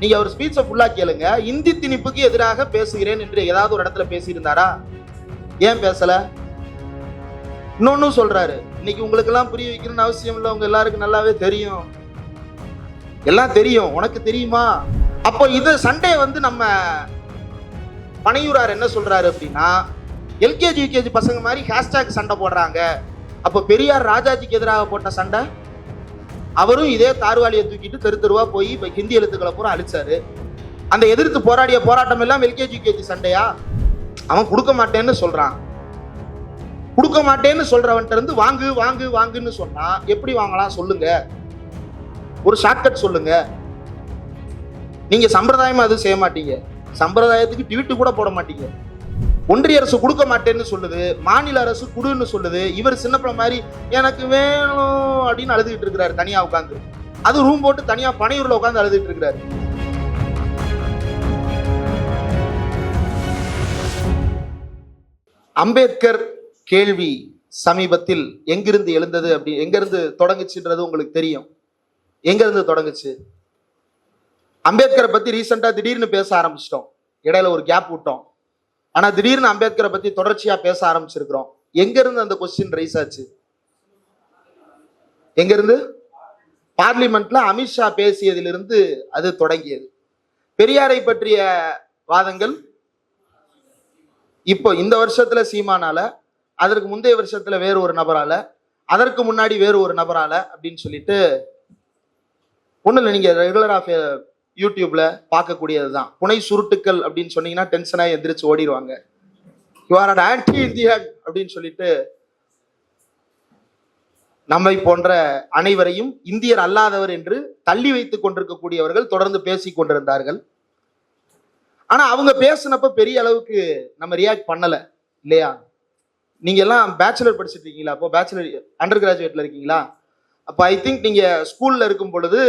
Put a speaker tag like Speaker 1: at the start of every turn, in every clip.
Speaker 1: நீங்க அவர் ஸ்பீச்சை ஃபுல்லா கேளுங்க. இந்தி திணிப்புக்கு எதிராக பேசுகிறேன் என்று ஏதாவது ஒரு இடத்துல பேசியிருந்தாரா? ஏன் பேசல? இன்னொன்னு சொல்றாரு, இன்னைக்கு உங்களுக்கு எல்லாம் புரிய வைக்கணும்னு அவசியம் இல்லை, உங்க எல்லாருக்கும் நல்லாவே தெரியும், எல்லாம் தெரியும், உனக்கு தெரியுமா? அப்போ இது சண்டே வந்து நம்ம பனையூரார் என்ன சொல்றாரு அப்படின்னா, எல்கேஜி யூகேஜி பசங்க மாதிரி ஹேஷ்டாக் சண்டை போடுறாங்க. அப்போ பெரியார் ராஜாஜிக்கு எதிராக போட்ட சண்டை, அவரும் இதே தார்வாலியை தூக்கிட்டு தெரு தெருவா போய் இப்ப ஹிந்தி எழுத்துக்களை பூரா அழிச்சாரு. அந்த எதிர்த்து போராடிய போராட்டம் எல்லாம் எல்கேஜி யூகேஜி சண்டையா? அவன் கொடுக்க மாட்டேன்னு சொல்றான். கொடுக்க மாட்டேன்னு சொல்றவன்ட்ட இருந்து வாங்கு வாங்கு வாங்குன்னு சொன்னா எப்படி வாங்கலாம் சொல்லுங்க? ஒரு ஷார்ட்கட் சொல்லுங்க. நீங்க சம்பிரதாயமா அது செய்ய மாட்டீங்க, சம்பிரதாயத்துக்கு ட்வீட் கூட போட மாட்டீங்க. ஒன்றிய அரசு கொடுக்க மாட்டேன்னு சொல்லுது, மாநில அரசு குடுன்னு சொல்லுது. இவர் சின்ன பிள்ளை மாதிரி எனக்கு வேணும் அப்படின்னு அழுதுகிட்டு இருக்கிறாரு தனியா உட்காந்து. அது ரூம் போட்டு தனியா பனையூர்ல உட்காந்து அழுதுகிட்டு இருக்கிறாரு. அம்பேத்கர் கேள்வி சமீபத்தில் எங்கிருந்து எழுந்தது, அப்படி எங்கிருந்து தொடங்குச்சுன்றது உங்களுக்கு தெரியும். எங்கிருந்து தொடங்குச்சு? அம்பேத்கரை பத்தி ரீசெண்டா திடீர்னு பேச ஆரம்பிச்சிட்டோம், இடையில ஒரு கேப் விட்டோம். ஆனா திடீர்னு அம்பேத்கரை பத்தி தொடர்ச்சியா பேச ஆரம்பிச்சிருக்கிறோம். எங்க இருந்து அந்த கொஸ்டின் ரைஸ் ஆச்சு? எங்க இருந்து? பார்லிமெண்ட்ல அமித்ஷா பேசியதிலிருந்து அது தொடங்கியது. பெரியாரை பற்றிய வாதங்கள் இப்போ இந்த வருஷத்துல சீமானால, அதற்கு முந்தைய வருஷத்துல வேறு ஒரு நபரால, அதற்கு முன்னாடி வேறு ஒரு நபரால அப்படின்னு சொல்லிட்டு ஒண்ணு இல்லை, நீங்க ரெகுலரா யூடியூப்ல பார்க்கக்கூடியதுதான். புனை சுருட்டுக்கள் அப்படின்னு சொன்னீங்கன்னா டென்ஷனாக எந்திரிச்சு ஓடிடுவாங்க. You are an anti Indian அப்படின்னு சொல்லிட்டு நம்மை போன்ற அனைவரையும் இந்தியர் அல்லாதவர் என்று தள்ளி வைத்துக் கொண்டிருக்கக்கூடியவர்கள் தொடர்ந்து பேசிக் கொண்டிருந்தார்கள். ஆனா அவங்க பேசினப்ப பெரிய அளவுக்கு நம்ம ரியாக்ட் பண்ணல இல்லையா? நீங்க எல்லாம் பேச்சுலர் படிச்சுட்டு இருக்கீங்களா? அப்போ பேச்சுலர் அண்டர் கிராஜுவேட்ல இருக்கீங்களா? அப்போ ஐ திங்க் நீங்க ஸ்கூல்ல இருக்கும் பொழுது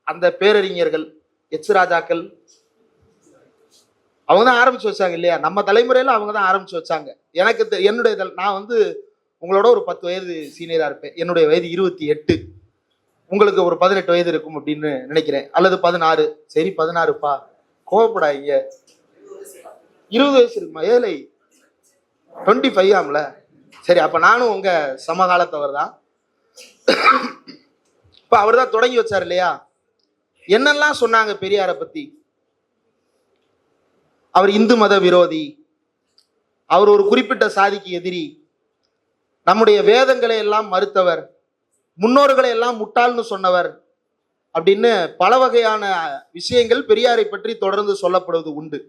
Speaker 1: அந்த பேரறிஞர்கள் எச் ராஜாக்கள் அவங்க தான் ஆரம்பிச்சு வச்சாங்க இல்லையா? நம்ம தலைமுறையில அவங்க தான் ஆரம்பிச்சு வச்சாங்க. எனக்கு என்னுடைய நான் வந்து உங்களோட ஒரு 10 வயது சீனியரா இருப்பேன். என்னுடைய வயது 28, உங்களுக்கு ஒரு 18 வயது இருக்கும் அப்படின்னு நினைக்கிறேன், அல்லது 16. சரி 16பா, கோவப்படாதீங்க. 20 வயசு இருக்குமா? ஏழை 25 ஆம்ல. சரி, அப்ப நானும் உங்க சமகாலத்தவர் தான். இப்ப அவர் தான் தொடங்கி வச்சார் இல்லையா? என்னெல்லாம் சொன்னாங்க பெரியாரை பத்தி? அவர் இந்து மத விரோதி, அவர் ஒரு குறிப்பிட்ட சாதிக்கு எதிரி, நம்முடைய வேதங்களை எல்லாம் மறுத்தவர், முன்னோர்களை எல்லாம் முட்டாள்னு சொன்னவர் அப்படின்னு பல வகையான விஷயங்கள் பெரியாரை பற்றி தொடர்ந்து சொல்லப்படுவது உண்டு.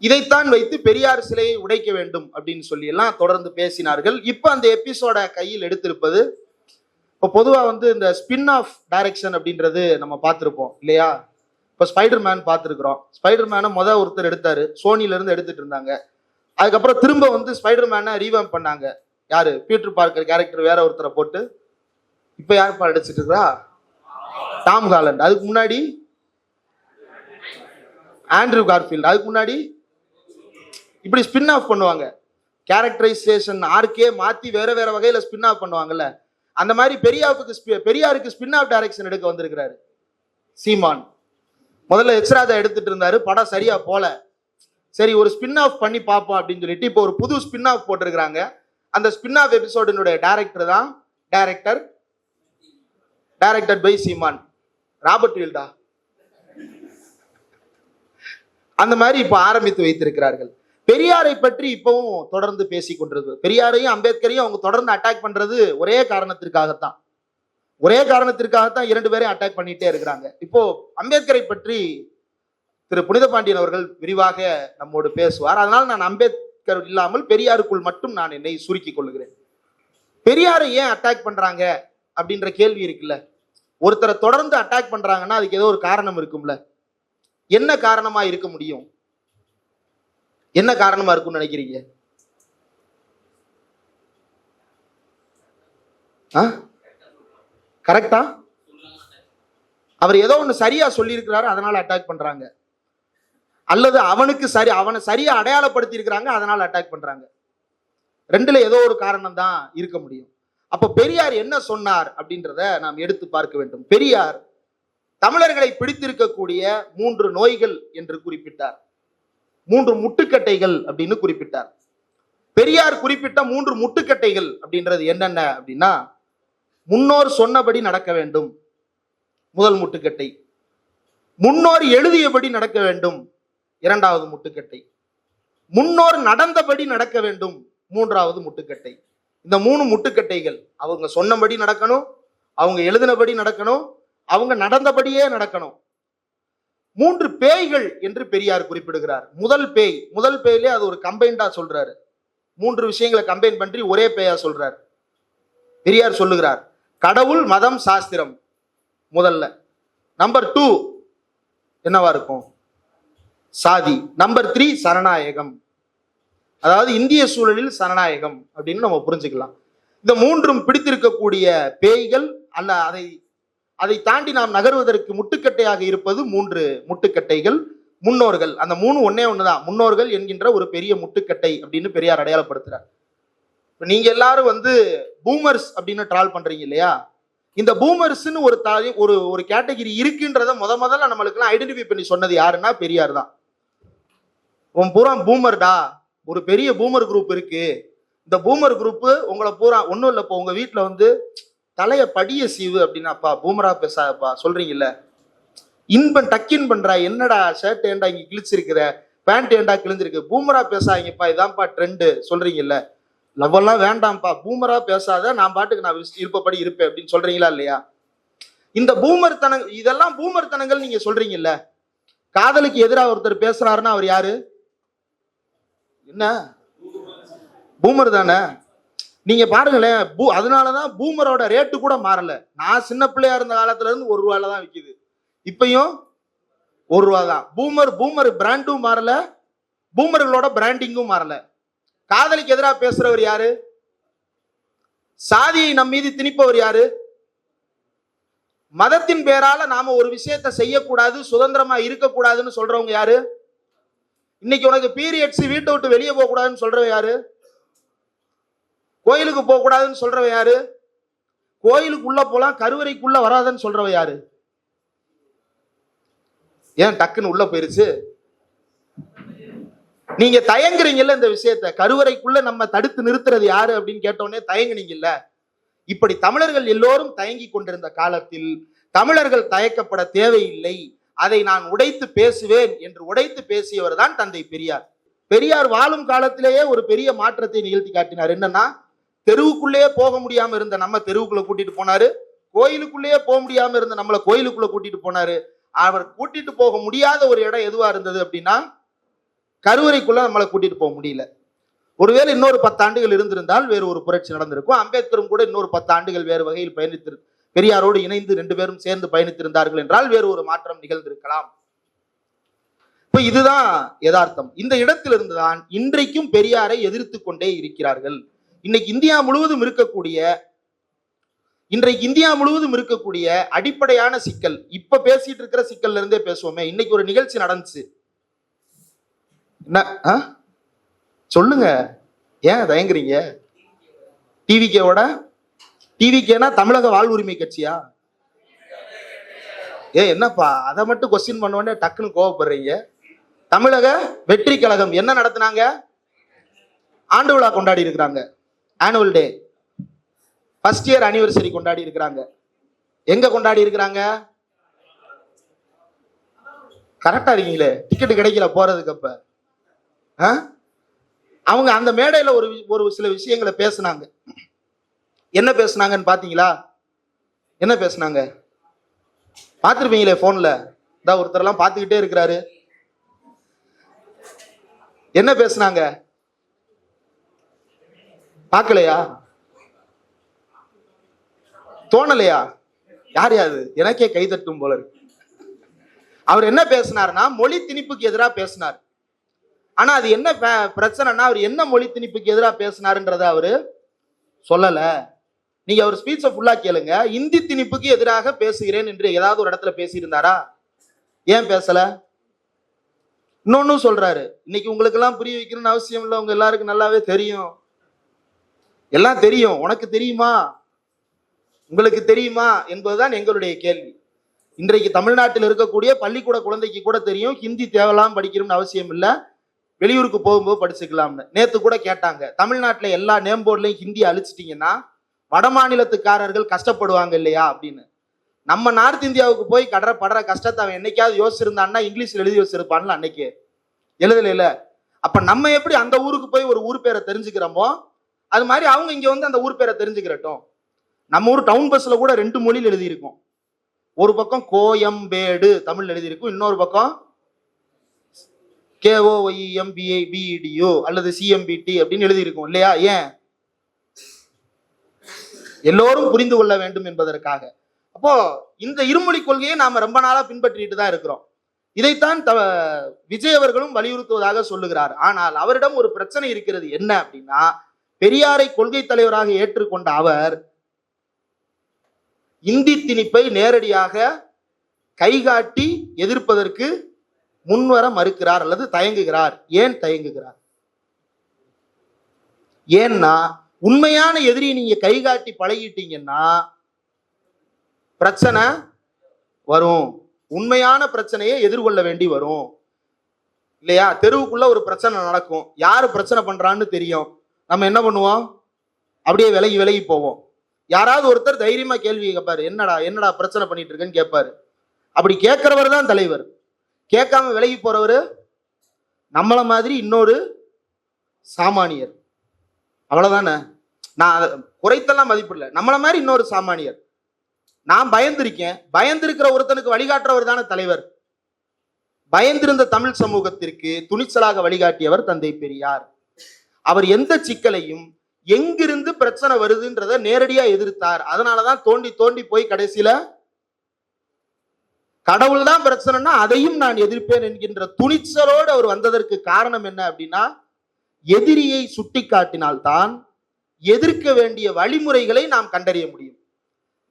Speaker 1: இதைத்தான் வைத்து பெரியார் சிலையை உடைக்க வேண்டும் அப்படின்னு சொல்லி எல்லாம் தொடர்ந்து பேசினார்கள். இப்ப அந்த எபிசோட கையில் எடுத்திருப்பது, இப்போ பொதுவாக வந்து இந்த ஸ்பின் ஆஃப் டைரக்ஷன் அப்படின்றது நம்ம பார்த்துருப்போம் இல்லையா? இப்போ ஸ்பைடர் மேன் பார்த்துருக்குறோம். ஸ்பைடர் மேனை ஒருத்தர் எடுத்தாரு, சோனியிலேருந்து எடுத்துட்டு இருந்தாங்க. அதுக்கப்புறம் திரும்ப வந்து ஸ்பைடர் மேனை ரீவேம்ப் பண்ணாங்க. யாரு? பீட்டர் பார்க்கர் கேரக்டர் வேற ஒருத்தரை போட்டு. இப்போ யார் நடிச்சிட்டு இருக்கா? Tom Haaland. அதுக்கு முன்னாடி ஆண்ட்ரூ கார்ஃபீல்ட். அதுக்கு முன்னாடி இப்படி ஸ்பின் ஆஃப் பண்ணுவாங்க. கேரக்டரைசேஷன் ஆர்க்கே மாற்றி வேற வேற வகையில் ஸ்பின் ஆஃப் பண்ணுவாங்கல்ல. அந்த மாதிரி பெரியாருக்கு ஸ்பின் ஆஃப் டைரக்ஷன் எடுக்க வந்திருக்கிறாரு சீமான். முதல்ல எச் ராஜா எடுத்துட்டு இருந்தாரு, படம் சரியா போல. சரி, ஒரு ஸ்பின் ஆஃப் பண்ணி பார்ப்போம் அப்படின்னு சொல்லிட்டு இப்போ ஒரு புது ஸ்பின் ஆஃப் போட்டிருக்கிறாங்க. அந்த ஸ்பின் ஆஃப் எபிசோடினுடைய டைரக்டர் தான் டைரக்டட் பை சீமான், ராபர்ட் வீல்டா. அந்த மாதிரி இப்போ ஆரம்பித்து வைத்திருக்கிறார்கள். பெரியாரை பற்றி இப்பவும் தொடர்ந்து பேசிக் கொண்டிருக்கு. பெரியாரையும் அம்பேத்கரையும் அவங்க தொடர்ந்து அட்டாக் பண்றது ஒரே காரணத்திற்காகத்தான். இரண்டு பேரையும் அட்டாக் பண்ணிட்டே இருக்கிறாங்க. இப்போ அம்பேத்கரை பற்றி திரு புனித பாண்டியன் அவர்கள் விரிவாக நம்மோடு பேசுவார். அதனால் நான் அம்பேத்கர் இல்லாமல் பெரியாருக்குள் மட்டும் நான் என்னை சுருக்கிக் கொள்ளுகிறேன். பெரியாரை ஏன் அட்டாக் பண்றாங்க அப்படின்ற கேள்வி இருக்குல்ல. ஒருத்தரை தொடர்ந்து அட்டாக் பண்றாங்கன்னா அதுக்கு ஏதோ ஒரு காரணம் இருக்கும்ல. என்ன காரணமா இருக்க முடியும்? என்ன காரணமா இருக்கும்னு நினைக்கிறீங்க? கரெக்டா? அவர் ஏதோ ஒண்ணு சரியா சொல்லி இருக்கிறாரு, அதனால அட்டாக் பண்றாங்க. அல்லது அவனை சரியா அடையாளப்படுத்தி இருக்கிறாங்க, அதனால அட்டாக் பண்றாங்க. ரெண்டுல ஏதோ ஒரு காரணம் தான் இருக்க முடியும். அப்ப பெரியார் என்ன சொன்னார் அப்படின்றத நாம் எடுத்து பார்க்க வேண்டும். பெரியார் தமிழர்களை பிடித்திருக்கக்கூடிய 3 நோய்கள் என்று குறிப்பிட்டார். 3 முட்டுக்கட்டைகள் அப்படின்னு குறிப்பிட்டார். பெரியார் குறிப்பிட்ட 3 முட்டுக்கட்டைகள் அப்படின்றது என்னென்ன அப்படின்னா, முன்னோர் சொன்னபடி நடக்க வேண்டும், முதல் முட்டுக்கட்டை. முன்னோர் எழுதியபடி நடக்க வேண்டும், இரண்டாவது முட்டுக்கட்டை. முன்னோர் நடந்தபடி நடக்க வேண்டும், மூன்றாவது முட்டுக்கட்டை. இந்த 3 முட்டுக்கட்டைகள், அவங்க சொன்னபடி நடக்கணும், அவங்க எழுதினபடி நடக்கணும், அவங்க நடந்தபடியே நடக்கணும். 3 பேய்கள் என்று பெரியார் குறிப்பிடுகிறார். முதல் பேயிலே அது ஒரு கம்பைண்டா சொல்றாரு. 3 விஷயங்களை கம்பைன் பண்ணி ஒரே பேயா சொல்றார். பெரியார் சொல்லுகிறார், கடவுள், மதம், சாஸ்திரம் முதல்ல. நம்பர் 2 என்னவா இருக்கும்? சாதி. நம்பர் 3 சரணாயகம். அதாவது இந்திய சூழலில் சரணாயகம் அப்படின்னு நம்ம புரிஞ்சுக்கலாம். இந்த 3ம் பிடித்திருக்கக்கூடிய பேய்கள் அல்ல, அதை தாண்டி நாம் நகர்வதற்கு முட்டுக்கட்டையாக இருப்பது 3 முட்டுக்கட்டைகள், முன்னோர்கள். அந்த 3 ஒன்னே ஒண்ணுதான், முன்னோர்கள் என்கின்ற ஒரு பெரிய முட்டுக்கட்டை அப்படின்னு பெரியார் அடையாளப்படுத்துறார். நீங்க எல்லாரும் பூமர்ஸ் அப்படின்னு ட்ரால் பண்றீங்க இல்லையா? இந்த பூமர்ஸ்னு ஒரு கேட்டகிரி இருக்குன்றத முதல்ல நம்மளுக்கு எல்லாம் ஐடென்டிஃபை பண்ணி சொன்னது யாருன்னா பெரியார் தான். உன் பூரா பூமர்டா, ஒரு பெரிய பூமர் குரூப் இருக்கு. இந்த பூமர் குரூப் உங்களை பூரா ஒன்றும் இல்லை. இப்போ உங்க வீட்டில் தலைய படிய சீவு அப்படின்னாப்பா பூமரா பேசாதப்பா சொல்றீங்கல்ல, டக்கின் பண்றா, என்னடா ஷர்ட் ஏண்டா இங்க கிழிச்சிருக்கிற, பேண்ட் ஏண்டா கிழிஞ்சிருக்கு, பூமரா பேசாதீங்கப்பா, இதான்ப்பா ட்ரெண்டு சொல்றீங்கல்ல, லவ்வெல்லாம் வேண்டாம்ப்பா, பூமரா பேசாத, நான் பாட்டுக்கு நான் இருப்பபடி இருப்பேன் அப்படின்னு சொல்றீங்களா இல்லையா? இந்த இதெல்லாம் பூமர்த்தனங்கள் நீங்க சொல்றீங்கல்ல. காதலுக்கு எதிராக ஒருத்தர் பேசுறாருன்னா அவர் யாரு? என்ன பூமர் தானே? நீங்க பாருங்களேன், அதனாலதான் பூமரோட ரேட்டு கூட மாறல. நான் சின்ன பிள்ளையா இருந்த காலத்துல இருந்து ₹1 தான் விக்குது, இப்பயும் ₹1 தான். பூமர் பிராண்டும் மாறல, பூமர்களோட பிராண்டிங்கும் மாறல. காதலிக்கு எதிராக பேசுறவர் யாரு? சாதியை நம் மீது திணிப்பவர் யாரு? மதத்தின் பேரால நாம ஒரு விஷயத்தை செய்யக்கூடாது, சுதந்திரமா இருக்கக்கூடாதுன்னு சொல்றவங்க யாரு? இன்னைக்கு உனக்கு பீரியட்ஸ், வீட்டை விட்டு வெளியே போக கூடாதுன்னு சொல்றவன் யாரு? கோயிலுக்கு போக கூடாதுன்னு சொல்றவ யாரு? கோயிலுக்குள்ள போலாம், கருவறைக்குள்ள வராதுன்னு சொல்றவ யாரு? ஏன் டக்குன்னு உள்ள போயிருச்சு? நீங்க தயங்குறீங்கல்ல இந்த விஷயத்த. கருவறைக்குள்ள நம்ம தடுத்து நிறுத்துறது யாரு அப்படின்னு கேட்டோன்னே தயங்குனீங்கல்ல. இப்படி தமிழர்கள் எல்லோரும் தயங்கி கொண்டிருந்த காலத்தில் தமிழர்கள் தயக்கப்பட தேவையில்லை, அதை நான் உடைத்து பேசுவேன் என்று உடைத்து பேசியவர் தான் தந்தை பெரியார். பெரியார் வாழும் காலத்திலேயே ஒரு பெரிய மாற்றத்தை நிகழ்த்தி காட்டினார். என்னன்னா, தெருவுக்குள்ளேயே போக முடியாம இருந்த நம்ம தெருவுக்குள்ள கூட்டிட்டு போனாரு, கோயிலுக்குள்ளேயே போக முடியாம இருந்த நம்மளை கோயிலுக்குள்ள கூட்டிட்டு போனாரு. அவர் கூட்டிட்டு போக முடியாத ஒரு இடம் எதுவா இருந்தது அப்படின்னா, கருவறைக்குள்ள நம்மளை கூட்டிட்டு போக முடியல. ஒருவேளை இன்னொரு 10 ஆண்டுகள் இருந்திருந்தால் வேறு ஒரு புரட்சி நடந்திருக்கும். அம்பேத்கரும் கூட இன்னொரு 10 ஆண்டுகள் வேறு வகையில் பெரியாரோடு இணைந்து 2 பேரும் சேர்ந்து பயணித்திருந்தார்கள் என்றால் வேறு ஒரு மாற்றம் நிகழ்ந்திருக்கலாம். இப்ப இதுதான் யதார்த்தம். இந்த இடத்திலிருந்துதான் இன்றைக்கும் பெரியாரை எதிர்த்து கொண்டே இருக்கிறார்கள். இன்றைக்கு இந்தியா முழுவதும் இருக்கக்கூடிய அடிப்படையான சிக்கல், இப்ப பேசிட்டு இருக்கிற சிக்கல்ல இருந்தே பேசுவோமே. இன்னைக்கு ஒரு நிகழ்ச்சி நடந்துச்சு, என்ன சொல்லுங்க, ஏன் தயங்குறீங்க? டிவிகேனா தமிழக வாழ்வுரிமை கட்சியா? என்னப்பா அதை மட்டும் கொஸ்டின் பண்ண டக்குன்னு கோவப்படுறீங்க? தமிழக வெற்றி கழகம் என்ன நடத்தினாங்க? ஆண்டு விழா கொண்டாடி இருக்கிறாங்க, annual day, first year anniversary கொண்டாடி இருக்கிறாங்க. எங்க கொண்டாடி இருக்கிறாங்க? கரெக்டா இருக்கீங்களே, டிக்கெட் கிடைக்கல போறதுக்கு. அப்ப அவங்க அந்த மேடையில ஒரு சில விஷயங்களை பேசினாங்க. என்ன பேசுனாங்கன்னு பாத்தீங்களா? என்ன பேசுனாங்க பாத்துருப்பீங்களே போன்ல, ஒருத்தர் எல்லாம் பாத்துக்கிட்டே இருக்கிறாரு. என்ன பேசுனாங்க? பார்க்கலையா? தோணலையா? யார் யாது? எனக்கே கைதட்டும் போல இருக்கு. அவர் என்ன பேசினார்னா, மொழி திணிப்புக்கு எதிராக பேசினார். ஆனா அது என்ன பிரச்சனைனா, அவர் என்ன மொழி திணிப்புக்கு எதிராக பேசினாருன்றத அவரு சொல்லல. நீங்க அவர் ஸ்பீச்சை ஃபுல்லா கேளுங்க. இந்தி திணிப்புக்கு எதிராக பேசுகிறேன் என்று ஏதாவது ஒரு இடத்துல பேசியிருந்தாரா? ஏன் பேசல? இன்னொன்னு சொல்றாரு, இன்னைக்கு உங்களுக்கு எல்லாம் புரிய வைக்கணும்னு அவசியம் இல்லை, உங்க எல்லாருக்கும் நல்லாவே தெரியும், எல்லாம் தெரியும். உனக்கு தெரியுமா, உங்களுக்கு தெரியுமா என்பதுதான் எங்களுடைய கேள்வி. இன்றைக்கு தமிழ்நாட்டில் இருக்கக்கூடிய பள்ளிக்கூட குழந்தைக்கு கூட தெரியும் ஹிந்தி தேவைலாம் படிக்கணும்னு அவசியம் இல்லை, வெளியூருக்கு போகும்போது படிச்சுக்கலாம்னு. நேத்து கூட கேட்டாங்க, தமிழ்நாட்டில் எல்லா நேம் போர்ட்லையும் ஹிந்தி அழிச்சிட்டீங்கன்னா வட மாநிலத்துக்காரர்கள் கஷ்டப்படுவாங்க இல்லையா அப்படின்னு. நம்ம நார்த் இந்தியாவுக்கு போய் படுற கஷ்டத்தை அவன் என்னைக்காவது யோசிச்சிருந்தான்னா இங்கிலீஷ்ல எழுதி வச்சிருப்பான்ல, அன்னைக்கு எழுதல. அப்ப நம்ம எப்படி அந்த ஊருக்கு போய் ஒரு ஊர் பேரை தெரிஞ்சுக்கிறோமோ அது மாதிரி அவங்க இங்க வந்து அந்த ஊர் பேரை தெரிஞ்சுக்கிறட்டும். நம்ம ஊர் டவுன் பஸ்ல கூட 2 மொழியில் எழுதியிருக்கும். ஒரு பக்கம் கோயம்பேடு தமிழ் எழுதியிருக்கும், இன்னொரு பக்கம் KOYEMBIBEDU அல்லது CMBT அப்படின்னு எழுதியிருக்கும் இல்லையா? ஏன்? எல்லோரும் புரிந்து கொள்ள வேண்டும் என்பதற்காக. அப்போ இந்த இருமொழி கொள்கையை நாம ரொம்ப நாளா பின்பற்றிட்டு தான் இருக்கிறோம். இதைத்தான் விஜய் அவர்களும் வலியுறுத்துவதாக சொல்லுகிறார். ஆனால் அவரிடம் ஒரு பிரச்சனை இருக்கிறது. என்ன அப்படின்னா, பெரியாரை கொள்கை தலைவராக ஏற்றுக்கொண்ட அவர் இந்தி திணிப்பை நேரடியாக கைகாட்டி எதிர்ப்பதற்கு முன்வர மறுக்கிறார் அல்லது தயங்குகிறார். ஏன் தயங்குகிறார்? ஏன்னா உண்மையான எதிரியை நீங்க கைகாட்டி பழகிட்டீங்கன்னா பிரச்சனை வரும். உண்மையான பிரச்சனையை எதிர்கொள்ள வேண்டி வரும் இல்லையா? தெருவுக்குள்ள ஒரு பிரச்சனை நடக்கும், யாரு பிரச்சனை பண்றான்னு தெரியும், நம்ம என்ன பண்ணுவோம்? அப்படியே விலகி விலகி போவோம். யாராவது ஒருத்தர் தைரியமா கேள்வி கேட்பாரு, என்னடா பிரச்சனை பண்ணிட்டு இருக்கேன்னு கேட்பாரு. அப்படி கேட்கிறவர் தான் தலைவர். கேட்காம விலகி போறவர் நம்மள மாதிரி இன்னொரு சாமானியர். அவ்வளவுதானே. நான் குறைத்தெல்லாம் மதிப்பிடல, நம்மள மாதிரி இன்னொரு சாமானியர். நான் பயந்திருக்கேன், பயந்திருக்கிற ஒருத்தனுக்கு வழிகாட்டுறவர் தானே தலைவர். பயந்திருந்த தமிழ் சமூகத்திற்கு துணிச்சலாக வழிகாட்டியவர் தந்தை பெரியார். அவர் எந்த சிக்கலையும் எங்கிருந்து பிரச்சனை வருதுன்றத நேரடியா எதிர்த்தார். அதனாலதான் தோண்டி தோண்டி போய் கடைசியில கடவுள் தான் பிரச்சனைனா அதையும் நான் எதிர்ப்பேன் என்கின்ற துணிச்சலோடு அவர் வந்ததற்கு காரணம் என்ன அப்படின்னா, எதிரியை சுட்டி காட்டினால்தான் எதிர்க்க வேண்டிய வழிமுறைகளை நாம் கண்டறிய முடியும்.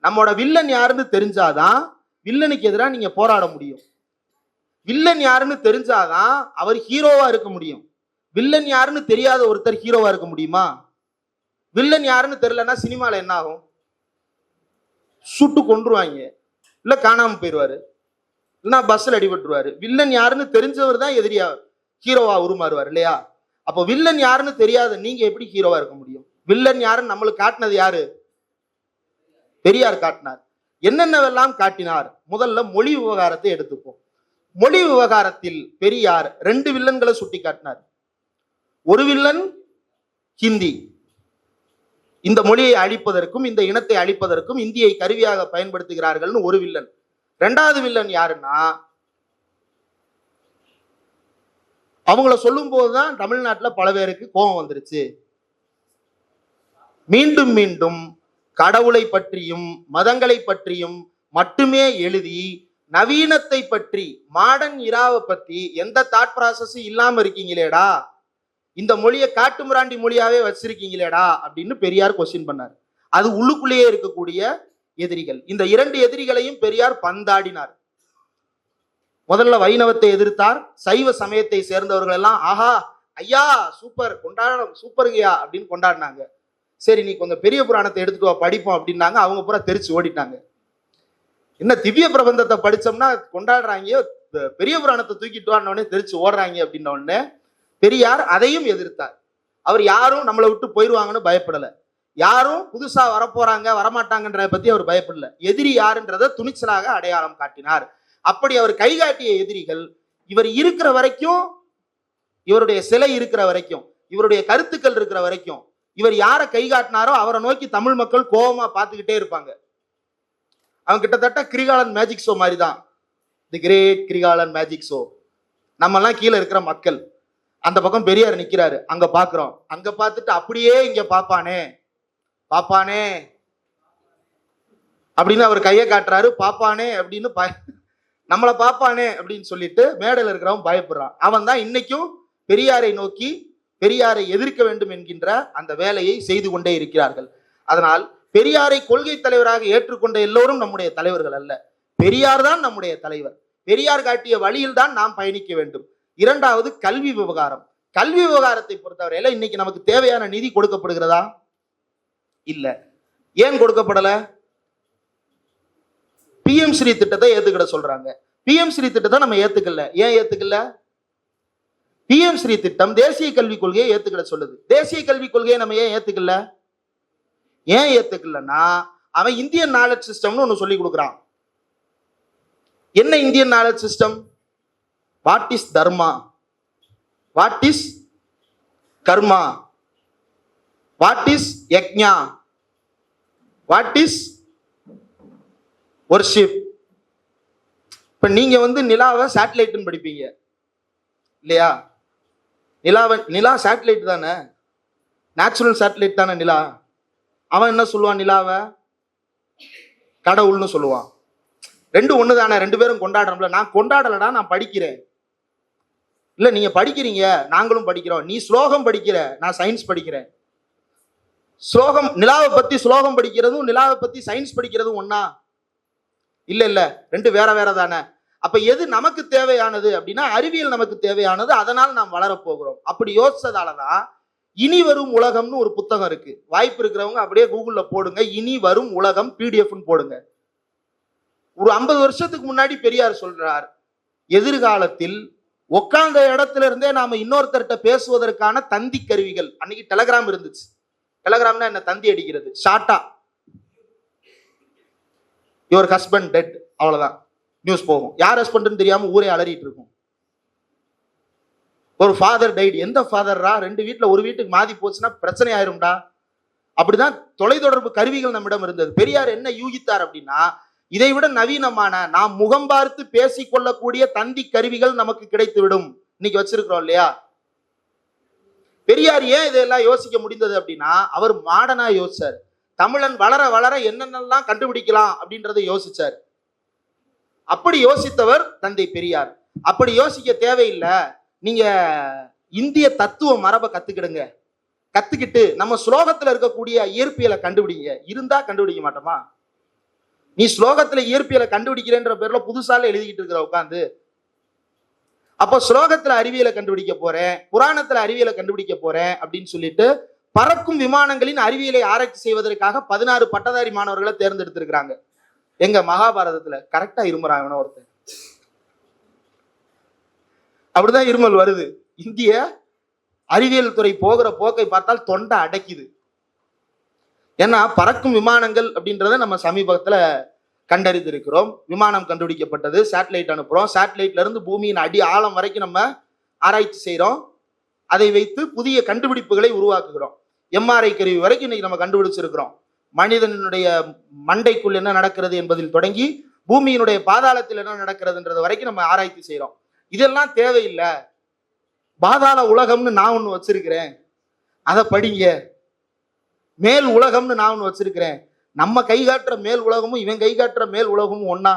Speaker 1: நம்மளோட வில்லன் யாருன்னு தெரிஞ்சாதான் வில்லனுக்கு எதிராக நீங்க போராட முடியும். வில்லன் யாருன்னு தெரிஞ்சாதான் அவர் ஹீரோவா இருக்க முடியும். வில்லன் யாருன்னு தெரியாத ஒருத்தர் ஹீரோவா இருக்க முடியுமா? வில்லன் யாருன்னு தெரியலன்னா சினிமால என்ன ஆகும்? சுட்டு கொன்றுவாங்க, இல்ல காணாம போயிடுவாரு, இல்லைன்னா பஸ்ல அடிபட்டுருவாரு. வில்லன் யாருன்னு தெரிஞ்சவர் தான் எதிரியா ஹீரோவா உருமாறுவார் இல்லையா? அப்போ வில்லன் யாருன்னு தெரியாத நீங்க எப்படி ஹீரோவா இருக்க முடியும்? வில்லன் யாருன்னு நம்மளுக்கு காட்டினது யாரு? பெரியார் காட்டினார். என்னென்னவெல்லாம் காட்டினார்? முதல்ல மொழி விவகாரத்தை எடுத்துப்போம். மொழி விவகாரத்தில் பெரியார் 2 வில்லன்களை சுட்டி காட்டினார். ஒரு வில்லன் ஹிந்தி, இந்த மொழியை அழிப்பதற்கும் இந்த இனத்தை அழிப்பதற்கும் இந்தியை கருவியாக பயன்படுத்துகிறார்கள்னு ஒரு வில்லன். 2வது வில்லன் யாருன்னா, அவங்கள சொல்லும் போதுதான் தமிழ்நாட்டில் பல பேருக்கு கோபம் வந்துருச்சு. மீண்டும் மீண்டும் கடவுளை பற்றியும் மதங்களை பற்றியும் மட்டுமே எழுதி நவீனத்தை பற்றி மாடர்ன் இராவை பத்தி எந்த தாட் ப்ராசஸும் இல்லாம இருக்கீங்களேடா, இந்த மொழியை காட்டுமிராண்டி மொழியாவே வச்சிருக்கீங்களேடா அப்படின்னு பெரியார் கொஸ்டின் பண்ணார். அது உள்ளுக்குள்ளேயே இருக்கக்கூடிய எதிரிகள். இந்த 2 எதிரிகளையும் பெரியார் பந்தாடினார். முதல்ல வைணவத்தை எதிர்த்தார். சைவ சமயத்தை சேர்ந்தவர்கள் எல்லாம் ஆஹா ஐயா சூப்பர், கொண்டாட சூப்பருங்கய்யா அப்படின்னு கொண்டாடினாங்க. சரி நீ கொஞ்சம் பெரிய புராணத்தை எடுத்துட்டு வா படிப்போம் அப்படின்னாங்க. அவங்க பூரா தெரிச்சு ஓடிட்டாங்க. என்ன திவ்ய பிரபந்தத்தை படிச்சோம்னா கொண்டாடுறாங்க, பெரிய புராணத்தை தூக்கிட்டு வானே தெரிச்சு ஓடுறாங்க அப்படின்ன உடனே பெரியார் அதையும் எதிர்த்தார். அவர் யாரும் நம்மளை விட்டு போயிடுவாங்கன்னு பயப்படல, யாரும் புதுசா வரப்போறாங்க வரமாட்டாங்கன்றத பத்தி அவர் பயப்படல. எதிரி யாருன்றத துணிச்சலாக அடையாளம் காட்டினார். அப்படி அவர் கைகாட்டிய எதிரிகள் இவர் இருக்கிற வரைக்கும், இவருடைய சிலை இருக்கிற வரைக்கும், இவருடைய கருத்துக்கள் இருக்கிற வரைக்கும், இவர் யாரை கைகாட்டினாரோ அவரை நோக்கி தமிழ் மக்கள் கோபமா பார்த்துக்கிட்டே இருப்பாங்க. அவங்க கிட்டத்தட்ட கிரிகாலன் மேஜிக் ஷோ மாதிரி தான், தி கிரேட் கிரிகாலன் மேஜிக் ஷோ. நம்ம எல்லாம் கீழே இருக்கிற மக்கள், அந்த பக்கம் பெரியார் நிக்கிறாரு, அங்க பாக்குறோம், அங்க பார்த்துட்டு அப்படியே இங்க பாப்பானே பாப்பானே அப்படின்னு அவர் கையை காட்டுறாரு. பாப்பானே அப்படின்னு நம்மளை பாப்பானே அப்படின்னு சொல்லிட்டு மேடையில் இருக்கிறவன் பயப்படுறான். அவன் தான் இன்னைக்கும் பெரியாரை நோக்கி பெரியாரை எதிர்க்க வேண்டும் என்கின்ற அந்த வேலையை செய்து கொண்டே இருக்கிறார்கள். அதனால் பெரியாரை கொள்கை தலைவராக ஏற்றுக்கொண்ட எல்லோரும் நம்முடைய தலைவர்கள் அல்ல. பெரியார் தான் நம்முடைய தலைவர். பெரியார் காட்டிய வழியில் தான் நாம் பயணிக்க வேண்டும். 2வது கல்வி விவகாரம். கல்வி விவகாரத்தை பொறுத்தவரையில இன்னைக்கு நமக்கு தேவையான நிதி கொடுக்கப்படுகிறதா? இல்ல. ஏன் கொடுக்கப்படல? PM ஸ்ரீ திட்டத்தை ஏத்துக்கிட சொல்றாங்க. PM ஸ்ரீ திட்டத்தை நம்ம ஏத்துக்கல. ஏன் ஏத்துக்கல? PM ஸ்ரீ திட்டம் தேசிய கல்விக் கொள்கையை ஏத்துக்கிட சொல்லுது. தேசிய கல்விக் கொள்கையை நம்ம ஏன் ஏத்துக்கல? ஏன் ஏத்துக்கலன்னா அவன் இந்தியன் நாலேஜ் சிஸ்டம்னு ஒன்னு சொல்லி கொடுக்குறான். என்ன Indian knowledge system? What is Dharma, what is karma, what is yagna, what is worship. இப்ப நீங்க நிலாவை சேட்டலைட்னு படிப்பீங்க இல்லையா? நிலா சேட்டலைட் தானே, நேச்சுரல் சேட்டலைட் தானே நிலா. அவன் என்ன சொல்லுவான்? நிலாவை கடவுள்னு சொல்லுவான். ரெண்டு ஒண்ணு தானே, ரெண்டு பேரும் கொண்டாடுறோம்ல. நான் கொண்டாடலடா, நான் படிக்கிறேன். இல்ல நீங்க படிக்கிறீங்க, நாங்களும் படிக்கிறோம். நீ ஸ்லோகம் படிக்கிற, நான் சயின்ஸ் படிக்கிறேன். ஸ்லோகம், நிலாவை பத்தி ஸ்லோகம் படிக்கிறதும் நிலாவை பத்தி சயின்ஸ் படிக்கிறதும் ஒன்னா? இல்ல இல்ல, ரெண்டு வேற வேற தானே. அப்ப எது நமக்கு தேவையானது அப்படின்னா அறிவியல் நமக்கு தேவையானது, அதனால் நாம் வளரப் போகிறோம். அப்படி யோசிச்சதாலதான் இனி வரும் உலகம்னு ஒரு புத்தகம் இருக்கு. வாய்ப்பு இருக்கிறவங்க அப்படியே கூகுள்ல போடுங்க, இனி வரும் உலகம் PDF போடுங்க. ஒரு 50 வருஷத்துக்கு முன்னாடி பெரியார் சொல்றார், எதிர்காலத்தில் உட்கார்ந்த இடத்துல இருந்தே நாம இன்னொருத்தர்கிட்ட பேசுவதற்கான தந்தி கருவிகள். அன்னைக்கு டெலகிராம் இருந்துச்சு. டெலகிராம்னா என்ன? தந்தி அடிக்கிறது. ஷார்ட்டா யுவர் ஹஸ்பண்ட் டெட், அவ்வளவுதான் நியூஸ் போகும். யார் ஹஸ்பண்ட்னு தெரியாம ஊரே அலறிட்டு இருக்கும். ஒரு ஃபாதர் டைட். எந்த ஃபாதர்ரா? 2 வீட்டுல ஒரு வீட்டுக்கு மாறி போச்சுன்னா பிரச்சனை ஆயிரும்டா. அப்படிதான் தொலைத்தொடர்பு கருவிகள் நம்மிடம் இருந்தது. பெரியார் என்ன யூகித்தார் அப்படின்னா, இதை விட நவீனமான நாம் முகம் பார்த்து பேசிக் கொள்ளக்கூடிய தந்தி கருவிகள் நமக்கு கிடைத்து விடும். இன்னைக்கு வச்சிருக்கிறோம் இல்லையா? பெரியார் ஏன் இதெல்லாம் யோசிக்க முடிந்தது அப்படின்னா, அவர் மாடர்னா யோசிச்சார். தமிழன் வளர வளர என்னென்னலாம் கண்டுபிடிக்கலாம் அப்படின்றத யோசிச்சார். அப்படி யோசித்தவர் தந்தை பெரியார். அப்படி யோசிக்க தேவையில்லை. நீங்க இந்திய தத்துவ மரபை கத்துக்கிடுங்க. கத்துக்கிட்டு நம்ம ஸ்லோகத்துல இருக்கக்கூடிய இயற்பியலை கண்டுபிடிங்க. இருந்தா கண்டுபிடிக்க மாட்டோமா? நீ ஸ்லோகத்துல இயற்பியலை கண்டுபிடிக்கிறேன்ற பேர்ல புதுசால எழுதிக்கிட்டு இருக்கிற உட்காந்து. அப்போ ஸ்லோகத்துல அறிவியலை கண்டுபிடிக்க போறேன், புராணத்துல அறிவியலை கண்டுபிடிக்க போறேன் அப்படின்னு சொல்லிட்டு பறக்கும் விமானங்களின் அறிவியலை ஆராய்ச்சி செய்வதற்காக 16 பட்டதாரி மாணவர்களை தேர்ந்தெடுத்திருக்கிறாங்க. எங்க மகாபாரதத்துல கரெக்டா இருமுறாங்க ஒருத்தர். அப்படிதான் இருமல் வருது. இந்திய அறிவியல் துறை போகிற போக்கை பார்த்தால் தொண்டை அடைக்குது. ஏன்னா பறக்கும் விமானங்கள் அப்படின்றத நம்ம சமீபத்துல கண்டறிந்திருக்கிறோம். விமானம் கண்டுபிடிக்கப்பட்டது, சேட்டலைட் அனுப்புறோம். சேட்டலைட்ல இருந்து பூமியின் அடி ஆழம் வரைக்கும் நம்ம ஆராய்ச்சி செய்யறோம். அதை வைத்து புதிய கண்டுபிடிப்புகளை உருவாக்குகிறோம். MRI கருவி வரைக்கும் இன்னைக்கு நம்ம கண்டுபிடிச்சிருக்கிறோம். மனிதனுடைய மண்டைக்குள் என்ன நடக்கிறது என்பதில் தொடங்கி பூமியினுடைய பாதாளத்தில் என்ன நடக்கிறதுன்றது வரைக்கும் நம்ம ஆராய்ச்சி செய்யறோம். இதெல்லாம் தேவையில்லை. பாதாள உலகம்னு நான் ஒண்ணு வச்சிருக்கிறேன், அதை படிங்க. மேல் உலகம்னு நான் ஒண்ணு வச்சிருக்கிறேன். நம்ம கை காட்டுற மேல் உலகமும் இவன் கை காட்டுற மேல் உலகமும் ஒன்னா?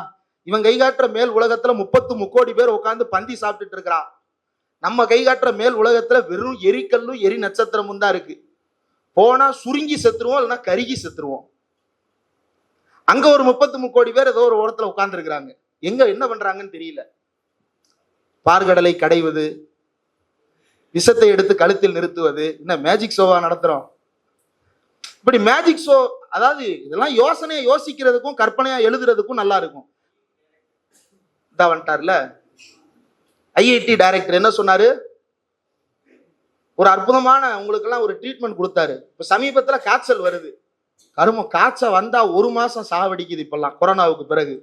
Speaker 1: இவன் கை காட்டுற மேல் உலகத்துல 30 முக்கோடி பேர் உட்காந்து பந்தி சாப்பிட்டுட்டு இருக்கிறான். நம்ம கை காட்டுற மேல் உலகத்துல வெறும் எரிக்கல்லும் எரி நட்சத்திரமும் தான் இருக்கு. போனா சுருங்கி செத்துருவோம், இல்லைன்னா கருகி செத்துருவோம். அங்க ஒரு 30 முக்கோடி பேர் ஏதோ ஒரு ஓரத்துல உட்கார்ந்து இருக்கிறாங்க. எங்க என்ன பண்றாங்கன்னு தெரியல. பார்கடலை கடைவது, விஷத்தை எடுத்து கழுத்தில் நிறுத்துவது, என்ன மேஜிக் ஷோவா நடத்துறோம்? இப்படி மேஜிக் ஷோ, அதாவது இதெல்லாம் யோசனையா யோசிக்கிறதுக்கும் கற்பனையா எழுதுறதுக்கும் நல்லா இருக்கும். இதான் வந்துட்டார்ல IIT டைரக்டர் என்ன சொன்னாரு? ஒரு அற்புதமான உங்களுக்கெல்லாம் ஒரு ட்ரீட்மெண்ட் கொடுத்தாரு. இப்ப சமீபத்துல காய்ச்சல் வருது. காய்ச்சல் வந்தா 1 மாசம் சாவடிக்குது. இப்பெல்லாம் கொரோனாவுக்கு பிறகு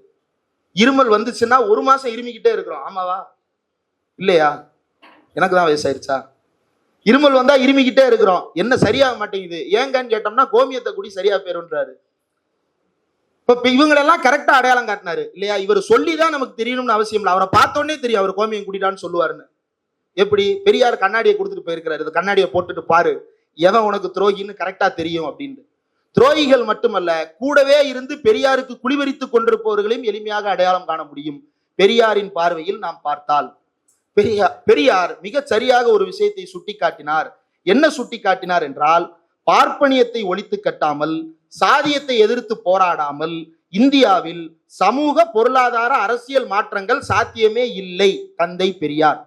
Speaker 1: இருமல் வந்துச்சுன்னா 1 மாசம் இருமிக்கிட்டே இருக்கிறோம். ஆமாவா இல்லையா? எனக்கு தான் வயசாயிருச்சா? இருமல் வந்தா இருமிக்கிட்டே இருக்கிறோம். என்ன சரியாக மாட்டேங்குது ஏங்கன்னு கேட்டோம்னா கோமியத்தை கூடி சரியா போயிருன்றாரு. இப்ப இவங்களெல்லாம் கரெக்டா அடையாளம் காட்டினாரு இல்லையா? இவர் சொல்லிதான் நமக்கு தெரியணும்னு அவசியம் இல்லை. அவரை பார்த்தோன்னே தெரியும் அவர் கோமியம் கூட்டிட்டான்னு சொல்லுவாருன்னு. எப்படி? பெரியார் கண்ணாடியை கொடுத்துட்டு போயிருக்கிறாரு. இது கண்ணாடியை போட்டுட்டு பாரு, எவன் உனக்கு துரோகின்னு கரெக்டா தெரியும் அப்படின்னு. துரோகிகள் மட்டுமல்ல, கூடவே இருந்து பெரியாருக்கு குளிவரித்துக் கொண்டிருப்பவர்களையும் எளிமையாக அடையாளம் காண முடியும் பெரியாரின் பார்வையில் நாம் பார்த்தால். பெரியார் மிக சரியாக ஒரு விஷயத்தை சுட்டிக்காட்டினார். என்ன சுட்டிக்காட்டினார் என்றால், பார்ப்பனியத்தை ஒழித்து கட்டாமல், சாதியத்தை எதிர்த்து போராடாமல் இந்தியாவில் சமூக பொருளாதார அரசியல் மாற்றங்கள் சாத்தியமே இல்லை தந்தை பெரியார்.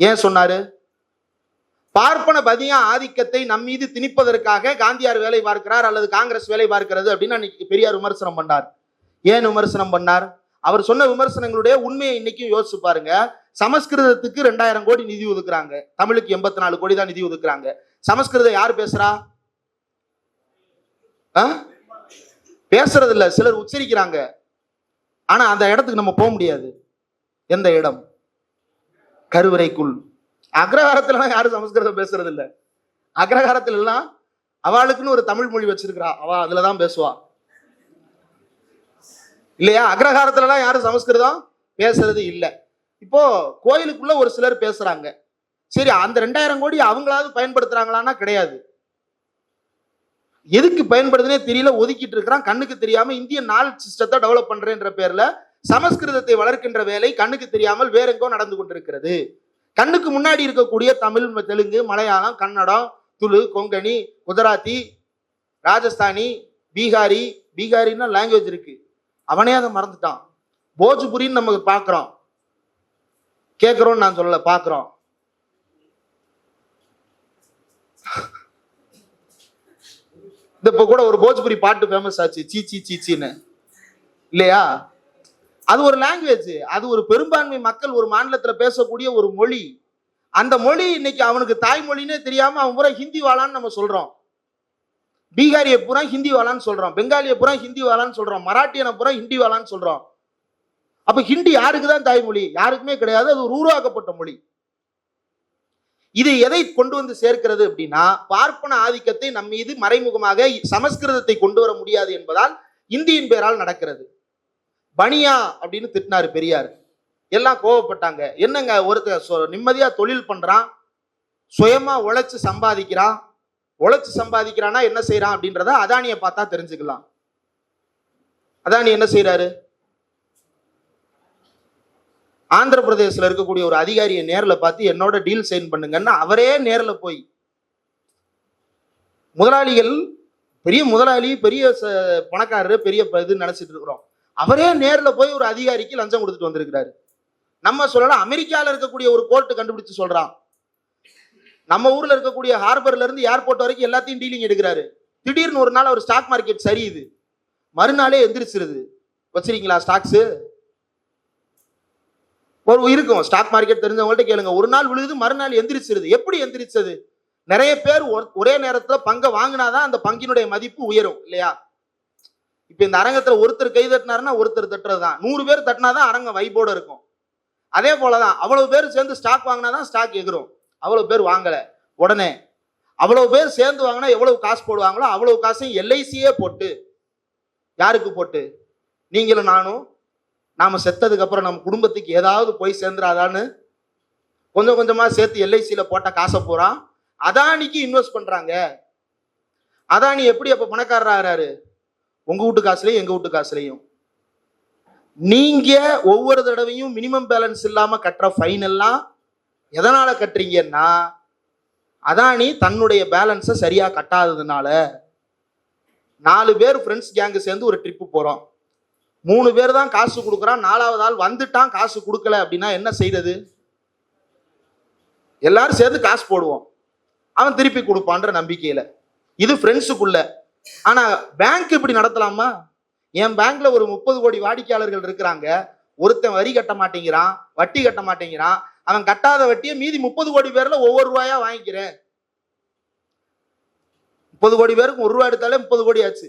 Speaker 1: ஏன் சொன்னாரு? பார்ப்பன பதியா ஆதிக்கத்தை நம் மீது திணிப்பதற்காக காந்தியார் வேலை பார்க்கிறார் அல்லது காங்கிரஸ் வேலை பார்க்கிறது அப்படின்னு அன்னைக்கு பெரியார் விமர்சனம் பண்ணார். ஏன் விமர்சனம் பண்ணார்? அவர் சொன்ன விமர்சனங்களுடைய உண்மையை இன்னைக்கும் யோசிச்சு பாருங்க. சமஸ்கிருதத்துக்கு 2000 கோடி நிதி ஒதுக்குறாங்க, தமிழுக்கு 84 கோடி தான் நிதி ஒதுக்குறாங்க. சமஸ்கிருதம் யார் பேசுறா? பேசுறது இல்ல, சிலர் உச்சரிக்கிறாங்க. ஆனா அந்த இடத்துக்கு நம்ம போக முடியாது. எந்த இடம்? கருவறைக்குள். அக்ரஹாரத்துல யாரும் சமஸ்கிருதம் பேசுறது இல்ல. அக்ரஹாரத்துல எல்லாம் அவளுக்குன்னு ஒரு தமிழ் மொழி வச்சிருக்கிறா, அவ அதுலதான் பேசுவா இல்லையா? அக்ரஹாரத்துலலாம் யாரும் சமஸ்கிருதம் பேசுறது இல்லை. இப்போ கோயிலுக்குள்ள ஒரு சிலர் பேசுறாங்க. சரி, அந்த 2000 கோடி அவங்களாவது பயன்படுத்துறாங்களான்னா கிடையாது. எதுக்கு பயன்படுதுனே தெரியல, ஒதுக்கிட்டு இருக்கிறான். கண்ணுக்கு தெரியாம இந்திய நாலேஜ் சிஸ்டத்தை டெவலப் பண்றேன்ற பேர்ல சமஸ்கிருதத்தை வளர்க்கின்ற வேலை கண்ணுக்கு தெரியாமல் வேற எங்கோ நடந்து கொண்டிருக்கிறது. கண்ணுக்கு முன்னாடி இருக்கக்கூடிய தமிழ், தெலுங்கு, மலையாளம், கன்னடம், துளு, கொங்கணி, குஜராத்தி, ராஜஸ்தானி, பீகாரின்னா லாங்குவேஜ் இருக்கு, அவனே அதை மறந்துட்டான். போஜ்புரின்னு நம்ம பார்க்கிறோம், கேட்கிறோம், நான் சொல்லல, பார்க்கிறோம். இப்ப கூட ஒரு போஜ்புரி பாட்டு ஃபேமஸ் ஆச்சு, சீச்சி சீச்சின்னு, இல்லையா? அது ஒரு லாங்குவேஜ், அது ஒரு பெரும்பான்மை மக்கள் ஒரு மாநிலத்துல பேசக்கூடிய ஒரு மொழி. அந்த மொழி இன்னைக்கு அவனுக்கு தாய்மொழினே தெரியாம அவன் பூரா ஹிந்தி வாழான்னு நம்ம சொல்றோம். பீகாரியை பூரா ஹிந்தி வாழான்னு சொல்றோம், பெங்காலியை பூரா ஹிந்தி வாழான்னு சொல்றோம், மராட்டியனை பூரா ஹிந்தி வாழான்னு சொல்றோம். அப்ப ஹிந்தி யாருக்கு தான் தாய்மொழி? யாருக்குமே கிடையாது. அது ஒரு உருவாக்கப்பட்ட மொழி. இது எதை கொண்டு வந்து சேர்க்கிறது அப்படின்னா, பார்ப்பன ஆதிக்கத்தை நம் மீது மறைமுகமாக சமஸ்கிருதத்தை கொண்டு வர முடியாது என்பதால் இந்தியின் பேரால் நடக்கிறது. பனியா அப்படின்னு திட்டினாரு பெரியார், எல்லாம் கோவப்பட்டாங்க. என்னங்க, ஒருத்தர் நிம்மதியா தொழில் பண்றான், சுயமா உழைச்சு சம்பாதிக்கிறான், உழைச்சு சம்பாதிக்கிறானா என்ன செய்யறான் அப்படின்றத அதானியை பார்த்தா தெரிஞ்சுக்கலாம். அதானி என்ன செய்யறாரு? ஆந்திர பிரதேசத்துல இருக்கக்கூடிய ஒரு அதிகாரியை நேரில் பார்த்து என்னோட டீல் சைன் பண்ணுங்கன்னு அவரே நேரில் போய், முதலாளிகள் பெரிய முதலாளி, பெரிய பணக்காரரு, பெரிய இது நினைச்சிட்டு இருக்கிறோம், அவரே நேரில் போய் ஒரு அதிகாரிக்கு லஞ்சம் கொடுத்துட்டு வந்திருக்கிறாரு. நம்ம சொல்லலாம், அமெரிக்காவில் இருக்கக்கூடிய ஒரு கோர்ட்டு கண்டுபிடிச்சு சொல்றான், நம்ம ஊர்ல இருக்கக்கூடிய ஹார்பர்ல இருந்து ஏர்போர்ட் வரைக்கும் எல்லாத்தையும் டீலிங் எடுக்கிறாரு. திடீர்னு ஒரு நாள் ஒரு ஸ்டாக் மார்க்கெட் சரியுது, மறுநாளே எந்திரிச்சிருது. வச்சிருக்கீங்களா ஸ்டாக்ஸ்? ஒரு இருக்கும் ஸ்டாக் மார்க்கெட் தெரிஞ்சவங்கள்ட்ட கேளுங்க. ஒரு நாள் விழுது, மறுநாள் எந்திரிச்சிருது. எப்படி எந்திரிச்சது? நிறைய பேர் ஒரே நேரத்துல பங்கை வாங்கினாதான் அந்த பங்கினுடைய மதிப்பு உயரும், இல்லையா? இப்ப இந்த அரங்கத்துல ஒருத்தர் கை தட்டினாருன்னா ஒருத்தர் தட்டுறதுதான், 100 பேர் தட்டினாதான் அரங்கம் வைபோட இருக்கும். அதே போலதான் அவ்வளவு பேர் சேர்ந்து ஸ்டாக் வாங்கினாதான் ஸ்டாக் எகிரும். அவ்வளவு பேர் வாங்கல, உடனே அவ்வளவு பேர் சேர்ந்து வாங்கினா எவ்வளவு காசு போடுவாங்களோ அவ்வளவு காசையும் எல்ஐசியே போட்டு, யாருக்கு போட்டு? நீங்களும் நானும் நாம செத்ததுக்கு அப்புறம் நம்ம குடும்பத்துக்கு ஏதாவது போய் சேர்ந்துடாதான்னு கொஞ்சம் கொஞ்சமா சேர்த்து எல்ஐசியில போட்ட காசை போறான் அதானிக்கு இன்வெஸ்ட் பண்றாங்க. அதானி எப்படி அப்ப பணக்காரர் ஆகிறாரு? உங்க வீட்டு காசுலையும் எங்க வீட்டு காசுலையும். நீங்க ஒவ்வொரு தடவையும் மினிமம் பேலன்ஸ் இல்லாம கட்டுற ஃபைன் எல்லாம் எதனால கட்டுறீங்கன்னா, அதானி தன்னுடைய பேலன்ஸை சரியா கட்டாததுனால. 4 பேர் ஃப்ரெண்ட்ஸ் கேங்கு சேர்ந்து ஒரு ட்ரிப்பு போறோம், 3 பேர் தான் காசு கொடுக்குறான், 4வது ஆள் வந்துட்டான் காசு கொடுக்கல அப்படின்னா என்ன செய்யறது? எல்லாரும் சேர்ந்து காசு போடுவோம், அவன் திருப்பி கொடுப்பான்ற நம்பிக்கையில. இது ஃப்ரெண்ட்ஸுக்குள்ள. ஆனா பேங்க் இப்படி நடத்தலாமா? என் பேங்க்ல ஒரு 30 கோடி வாடிக்கையாளர்கள் இருக்கிறாங்க, ஒருத்தன் வரி கட்ட மாட்டேங்கிறான், வட்டி கட்ட மாட்டேங்கிறான், அவன் கட்டாத வட்டியை மீதி 30 கோடி பேர்ல ஒவ்வொரு ரூபாயா வாங்கிக்கிறேன். 30 கோடி பேருக்கு 1 ரூபாய் எடுத்தாலே 30 கோடி ஆச்சு.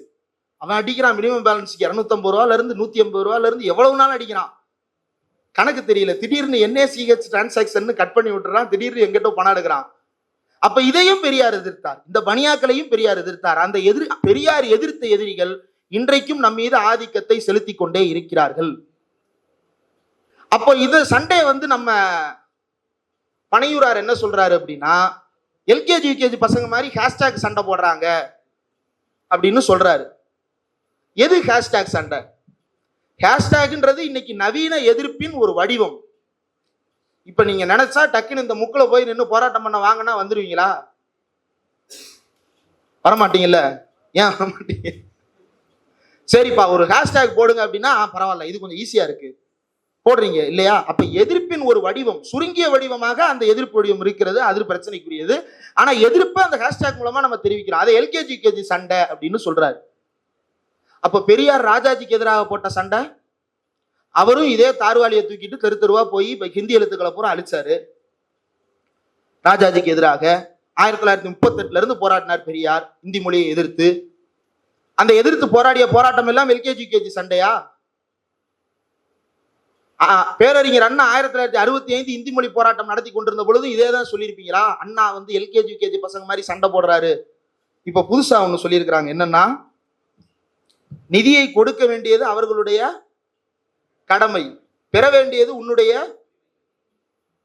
Speaker 1: அவன் அடிக்கிறான் மினிமம் பேலன்ஸுக்கு 250 ரூபாயில இருந்து 180 ரூபாயில இருந்து எவ்வளவு நாள் அடிக்கிறான், கணக்கு தெரியல. திடீர்னு NACH டிரான்சாக்சன் கட் பண்ணி விட்டுறான், திடீர்னு எங்கிட்ட பணம் எடுக்கிறான். அப்ப இதையும் பெரியார் எதிர்த்தார், இந்த பனியாக்களையும் பெரியார் எதிர்த்தார். அந்த பெரியார் எதிர்த்த எதிரிகள் இன்றைக்கும் நம் மீது ஆதிக்கத்தை செலுத்தி கொண்டே இருக்கிறார்கள். அப்போ இது சண்டே நம்ம பனையூரார் என்ன சொல்றாரு அப்படின்னா, எல்கேஜி யூகேஜி பசங்க மாதிரி ஹேஷ்டாக் சண்டை போடுறாங்க அப்படின்னு சொல்றாரு. எது ஹேஷ்டாக் சண்டை? ஹேஷ்டாக்ன்றது இன்னைக்கு நவீன எதிர்ப்பின் ஒரு வடிவம். இப்ப நீங்க நினைச்சா டக்குன்னு இந்த முக்குல போய் நின்று போராட்டம் பண்ண வாங்கினா வந்துருவீங்களா? வரமாட்டீங்கல்ல. ஏன் வரமாட்டீங்க? சரிப்பா ஒரு ஹேஷ்டாக் போடுங்க அப்படின்னா பரவாயில்ல, இது கொஞ்சம் ஈஸியா இருக்கு, போடுறீங்க இல்லையா? அப்ப எதிர்ப்பின் ஒரு வடிவம், சுருங்கிய வடிவமாக அந்த எதிர்ப்பு வடிவம் இருக்கிறது, அது பிரச்சனைக்குரியது. ஆனா எதிர்ப்பு அந்த ஹேஷ்டாக் மூலமா நம்ம தெரிவிக்கிறோம். அதை எல்கேஜி யூகேஜி சண்டை அப்படின்னு சொல்றாரு. அப்ப பெரியார் ராஜாஜிக்கு எதிராக போட்ட சண்டை, அவரும் இதே தார்வாளியை தூக்கிட்டு தெரு தெருவா போய் ஹிந்தி எழுத்துக்களை பூரா அழிச்சாரு. ராஜாஜிக்கு எதிராக 1938 இருந்து போராடினார் பெரியார் இந்தி மொழியை எதிர்த்து. அந்த எதிர்த்து போராடிய போராட்டம் எல்லாம் எல்கேஜி யூகேஜி சண்டையா? பேரறிஞர் அண்ணா 1965 இந்தி மொழி போராட்டம் நடத்தி கொண்டிருந்த பொழுது இதே தான் சொல்லியிருப்பீங்களா? அண்ணா எல்கேஜி யூகேஜி பசங்க மாதிரி சண்டை போடுறாரு. இப்ப புதுசா ஒண்ணு சொல்லியிருக்கிறாங்க. என்னன்னா, நிதியை கொடுக்க வேண்டியது அவர்களுடைய கடமை, பெற வேண்டியது உன்னுடைய.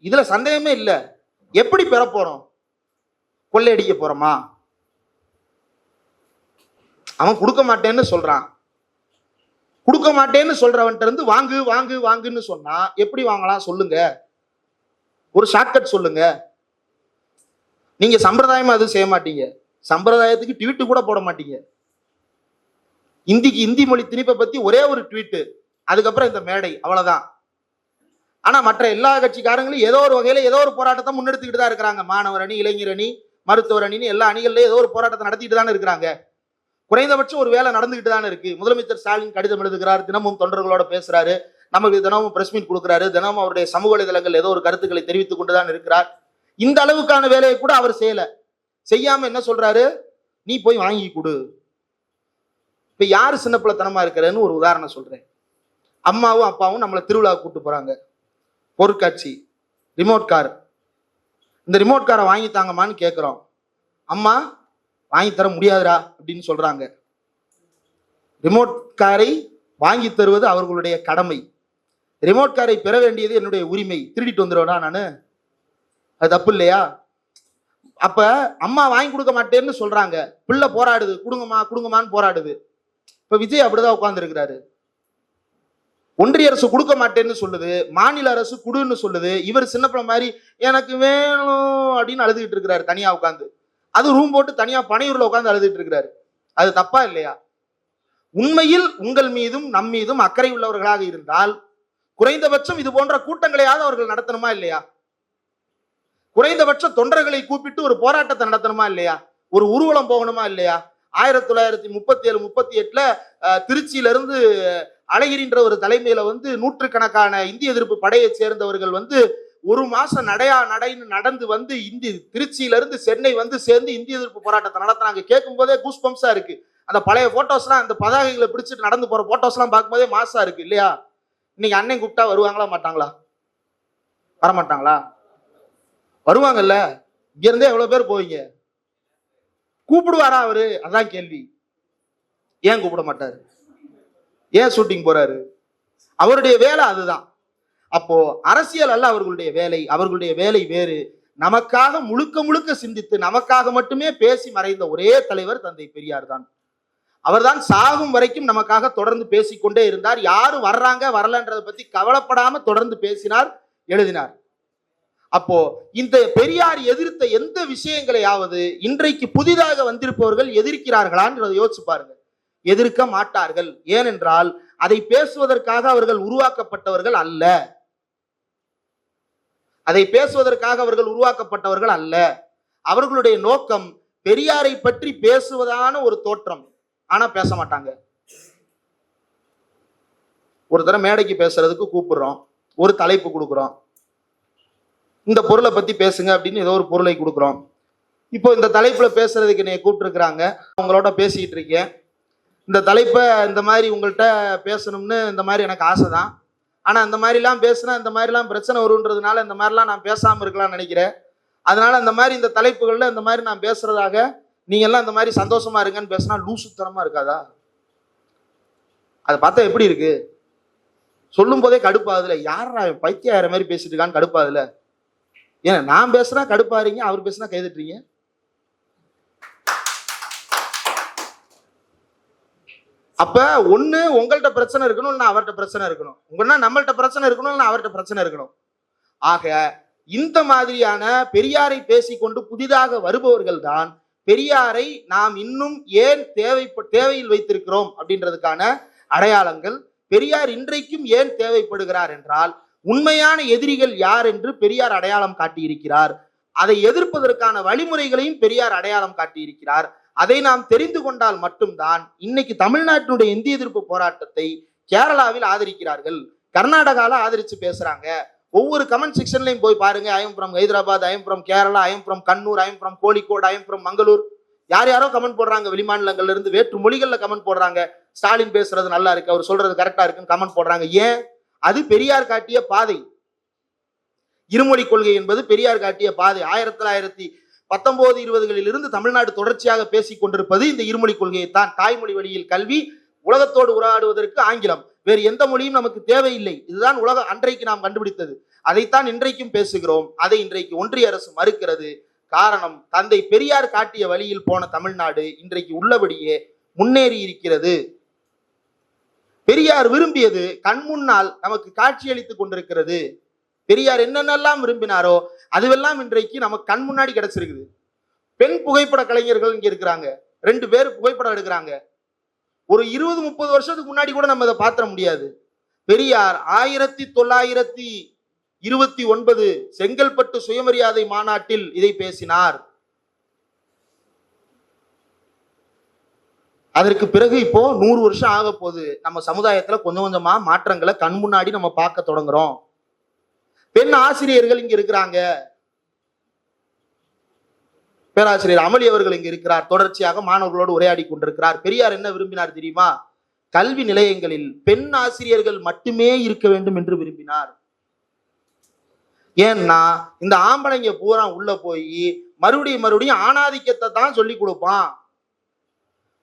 Speaker 1: இதுல சந்தேகமே இல்லை. எப்படி பெற போறோம்? கொள்ளையடிக்க போறோமா? அவன் கொடுக்க மாட்டேன்னு சொல்றான். கொடுக்க மாட்டேன்னு சொல்றவன்ட்ட இருந்து வாங்கு வாங்கு வாங்குன்னு சொன்னா எப்படி வாங்கலாம் சொல்லுங்க? ஒரு ஷார்ட்கட் சொல்லுங்க. நீங்க சம்பிரதாயமா அது செய்ய மாட்டீங்க. சம்பிரதாயத்துக்கு ட்வீட் கூட போட மாட்டீங்க. இந்தி மொழி திணிப்பை பத்தி ஒரே ஒரு ட்வீட், அதுக்கப்புறம் இந்த மேடை, அவ்வளவுதான். ஆனா மற்ற எல்லா கட்சிக்காரங்களும் ஏதோ ஒரு வகையில ஏதோ ஒரு போராட்டத்தை முன்னெடுத்துக்கிட்டு தான் இருக்கிறாங்க. மாணவர் அணி, இளைஞர் அணி, மருத்துவர் அணின்னு எல்லா அணிகள்லயும் ஏதோ ஒரு போராட்டத்தை நடத்திட்டு தானே இருக்கிறாங்க. குறைந்தபட்சம் ஒரு வேலை நடந்துகிட்டு தானே இருக்கு. முதலமைச்சர் ஸ்டாலின் கடிதம் எழுதுகிறார், தினமும் தொண்டர்களோட பேசுறாரு, நமக்கு தினமும் பிரஸ் மீட் கொடுக்கிறாரு, தினமும் அவருடைய சமூக வலைதளங்கள் ஏதோ ஒரு கருத்துக்களை தெரிவித்துக் கொண்டுதான் இருக்கிறார். இந்த அளவுக்கான வேலையை கூட அவர் செய்யல. செய்யாம என்ன சொல்றாரு? நீ போய் வாங்கி கொடு. இப்ப யாரு சின்ன பிள்ளைத்தனமா இருக்கிறேன்னு ஒரு உதாரணம் சொல்றேன். அம்மாவும் அப்பாவும் நம்மளை திருவிழா கூட்டு போறாங்க. பொருட்காட்சி, ரிமோட் கார். இந்த ரிமோட் காரை வாங்கி தாங்கம்மான்னு கேட்கிறோம். அம்மா வாங்கி தர முடியாதுரா அப்படின்னு சொல்றாங்க. ரிமோட் காரை வாங்கி தருவது அவர்களுடைய கடமை. ரிமோட் காரை பெற வேண்டியது என்னுடைய உரிமை. திருடிட்டு வந்துடுவேனா நானு? அது தப்பு இல்லையா? அப்ப அம்மா வாங்கி கொடுக்க மாட்டேன்னு சொல்றாங்க, பிள்ளை போராடுது, கொடுங்கம்மா கொடுங்கம்மான்னு போராடுது. இப்ப விஜய் அப்படிதான் உட்கார்ந்து இருக்கிறாரு. ஒன்றிய அரசு கொடுக்க மாட்டேன்னு சொல்லுது, மாநில அரசு குடுன்னு சொல்லுது. இவர் சின்ன பிள்ளை மாதிரி எனக்கு வேணும் அப்படின்னு அழுதுகிட்டு இருக்கிறாரு தனியா உட்காந்து. அது ரூம் போட்டு தனியா பனையூர்ல உட்காந்து அழுதுட்டு இருக்கிறாரு. அது தப்பா இல்லையா? உண்மையில் உங்கள் மீதும் நம் மீதும் அக்கறை உள்ளவர்களாக இருந்தால் குறைந்தபட்சம் இது போன்ற கூட்டங்களையாவது அவர்கள் நடத்தணுமா இல்லையா? குறைந்தபட்ச தொண்டர்களை கூப்பிட்டு ஒரு போராட்டத்தை நடத்தணுமா இல்லையா? ஒரு ஊர்வலம் போகணுமா இல்லையா? 1937-38 திருச்சியிலிருந்து அழகிரின்ற ஒரு தலைமையில நூற்றுக்கணக்கான இந்திய எதிர்ப்பு படையை சேர்ந்தவர்கள் ஒரு மாசம் நடைன்னு நடந்து திருச்சியிலிருந்து சென்னை சேர்ந்து இந்திய எதிர்ப்பு போராட்டத்தை நடத்தினாங்க. கேட்கும் போதே கூஸ் பம்ப்ஸா இருக்கு. அந்த பழைய போட்டோஸ்லாம், அந்த பதாகைகளை பிடிச்சிட்டு நடந்து போற போட்டோஸ் எல்லாம் பார்க்கும்போதே மாசா இருக்கு இல்லையா? இன்னைக்கு அண்ணன் கூப்பிட்டா வருவாங்களா மாட்டாங்களா? வரமாட்டாங்களா? வருவாங்கல்ல. இங்க இருந்தே எவ்வளவு பேர் போவீங்க? கூப்பிடுவாரா அவரு? அதான் கேள்வி. ஏன் கூப்பிட மாட்டாரு? ஏன் ஷூட்டிங் போறாரு? அவருடைய வேலை அதுதான். அப்போ அரசியல் அல்ல அவர்களுடைய வேலை. அவர்களுடைய வேலை வேறு. நமக்காக முழுக்க முழுக்க சிந்தித்து நமக்காக மட்டுமே பேசி மறைந்த ஒரே தலைவர் தந்தை பெரியார் தான். அவர்தான் சாகும் வரைக்கும் நமக்காக தொடர்ந்து பேசிக்கொண்டே இருந்தார். யாரும் வர்றாங்க வரலன்றதை பத்தி கவலைப்படாம தொடர்ந்து பேசினார், எழுதினார். அப்போ இந்த பெரியார் எதிர்த்த எந்த விஷயங்களையாவது இன்றைக்கு புதிதாக வந்திருப்பவர்கள் எதிர்க்கிறார்களான்றதை யோசிச்சு பாருங்க. எதிர்க்க மாட்டார்கள். ஏனென்றால் அதை பேசுவதற்காக அவர்கள் உருவாக்கப்பட்டவர்கள் அல்ல. அதை பேசுவதற்காக அவர்கள் உருவாக்கப்பட்டவர்கள் அல்ல. அவர்களுடைய நோக்கம் பெரியாரை பற்றி பேசுவதான ஒரு தோற்றம். ஆனா பேச மாட்டாங்க. ஒரு தடவை மேடைக்கு பேசுறதுக்கு கூப்பிடுறோம், ஒரு தலைப்பு கொடுக்குறோம், இந்த பொருளை பத்தி பேசுங்க அப்படின்னு ஏதோ ஒரு பொருளை கொடுக்குறோம். இப்போ இந்த தலைப்புல பேசுறதுக்கு என்னை கூப்பிட்டுருக்குறாங்க, உங்களோட பேசிட்டு இருக்கேன். இந்த தலைப்பை இந்த மாதிரி உங்கள்கிட்ட பேசணும்னு இந்த மாதிரி எனக்கு ஆசை தான். ஆனால் இந்த மாதிரிலாம் பேசுனா இந்த மாதிரிலாம் பிரச்சனை வருன்றதுனால இந்த மாதிரிலாம் நான் பேசாமல் இருக்கலாம்னு நினைக்கிறேன். அதனால இந்த மாதிரி இந்த தலைப்புகளில் இந்த மாதிரி நான் பேசுறதாக நீங்க எல்லாம் இந்த மாதிரி சந்தோஷமா இருங்கன்னு பேசினா லூசுத்தனமா இருக்காதா? அதை பார்த்தா எப்படி இருக்கு? சொல்லும் போதே கடுப்பாதுல. யாரா பைத்தியார மாதிரி பேசிட்டு இருக்கான்னு கடுப்பாதுல. ஏன்னா நான் பேசுனா கடுப்பாறீங்க, அவர் பேசுனா கைதட்டுறீங்க. அப்ப ஒண்ணு உங்கள்கிட்ட பிரச்சனை இருக்கணும், இல்லைன்னா அவர்கிட்ட பிரச்சனை இருக்கணும். உங்கன்னா நம்மள்ட்ட பிரச்சனை இருக்கணும், இல்லைன்னா அவர்கிட்ட பிரச்சனை இருக்கணும். ஆக இந்த மாதிரியான பெரியாரை பேசிக்கொண்டு புதிதாக வருபவர்கள் தான் பெரியாரை நாம் இன்னும் ஏன் தேவையில் வைத்திருக்கிறோம் அப்படின்றதுக்கான அடையாளங்கள். பெரியார் இன்றைக்கும் ஏன் தேவைப்படுகிறார் என்றால் உண்மையான எதிரிகள் யார் என்று பெரியார் அடையாளம் காட்டியிருக்கிறார். அதை எதிர்ப்பதற்கான வழிமுறைகளையும் பெரியார் அடையாளம் காட்டியிருக்கிறார். அதை நாம் தெரிந்து கொண்டால் மட்டும்தான் இன்னைக்கு தமிழ்நாட்டினுடைய இந்திய எதிர்ப்பு போராட்டத்தை கேரளாவில் ஆதரிக்கிறார்கள், கர்நாடகால ஆதரிச்சு பேசுறாங்க. ஒவ்வொரு கமெண்ட் செக்ஷன்லையும் போய் பாருங்க. I am from Hyderabad, I am from Kerala, I am from Kannur, I am from Kozhikode, I am from Mangalore. யார் யாரோ கமெண்ட் போடுறாங்க, வெளிமாநிலங்கள்ல இருந்து வேற்று மொழிகள்ல கமெண்ட் போடுறாங்க. ஸ்டாலின் பேசுறது நல்லா இருக்கு, அவர் சொல்றது கரெக்டா இருக்குன்னு கமெண்ட் போடுறாங்க. ஏன்? அது பெரியார் காட்டிய பாதை. இருமொழி கொள்கை என்பது பெரியார் காட்டிய பாதை. 1919-20களில் இருந்து தமிழ்நாடு தொடர்ச்சியாக பேசிக் கொண்டிருப்பது இந்த இருமொழி கொள்கையை தான். தாய்மொழி வழியில் கல்வி, உலகத்தோடு உரையாடுவதற்கு ஆங்கிலம், வேறு எந்த மொழியும் நமக்கு தேவையில்லை. இதுதான் உலக அன்றைக்கு நாம் கண்டுபிடித்தது. அதைத்தான் இன்றைக்கும் பேசுகிறோம். அதை இன்றைக்கு ஒன்றிய அரசு மறுக்கிறது. காரணம், தந்தை பெரியார் காட்டிய வழியில் போன தமிழ்நாடு இன்றைக்கு உள்ளபடியே முன்னேறி இருக்கிறது. பெரியார் விரும்பியது கண் முன்னால் நமக்கு காட்சியளித்துக் கொண்டிருக்கிறது. பெரியார் என்னென்னலாம் விரும்பினாரோ அதுவெல்லாம் இன்றைக்கு நமக்கு கண் முன்னாடி கிடைச்சிருக்குது. பெண் புகைப்பட கலைஞர்கள் இங்க இருக்கிறாங்க, 2 பேர் புகைப்படம் எடுக்கிறாங்க. ஒரு 20-30 வருஷத்துக்கு முன்னாடி கூட நம்ம இதை பார்த்த முடியாது. பெரியார் 1929 செங்கல்பட்டு சுயமரியாதை மாநாட்டில் இதை பேசினார். அதற்கு பிறகு இப்போ 100 வருஷம் ஆக போகுது. நம்ம சமுதாயத்துல கொஞ்சம் கொஞ்சமா மாற்றங்களை கண் முன்னாடி நம்ம பார்க்க தொடங்குறோம். பெண் ஆசிரியர்கள் இங்க இருக்கிறாங்க. பேராசிரியர் அமளி அவர்கள் இங்க இருக்கிறார், தொடர்ச்சியாக மாணவர்களோடு உரையாடி கொண்டிருக்கிறார். பெரியார் என்ன விரும்பினார் தெரியுமா? கல்வி நிலையங்களில் பெண் ஆசிரியர்கள் மட்டுமே இருக்க வேண்டும் என்று விரும்பினார். ஏன்னா இந்த ஆம்பளைங்க பூரா உள்ள போய் மறுபடியும் ஆணாதிக்கத்தை தான் சொல்லி கொடுப்பான்.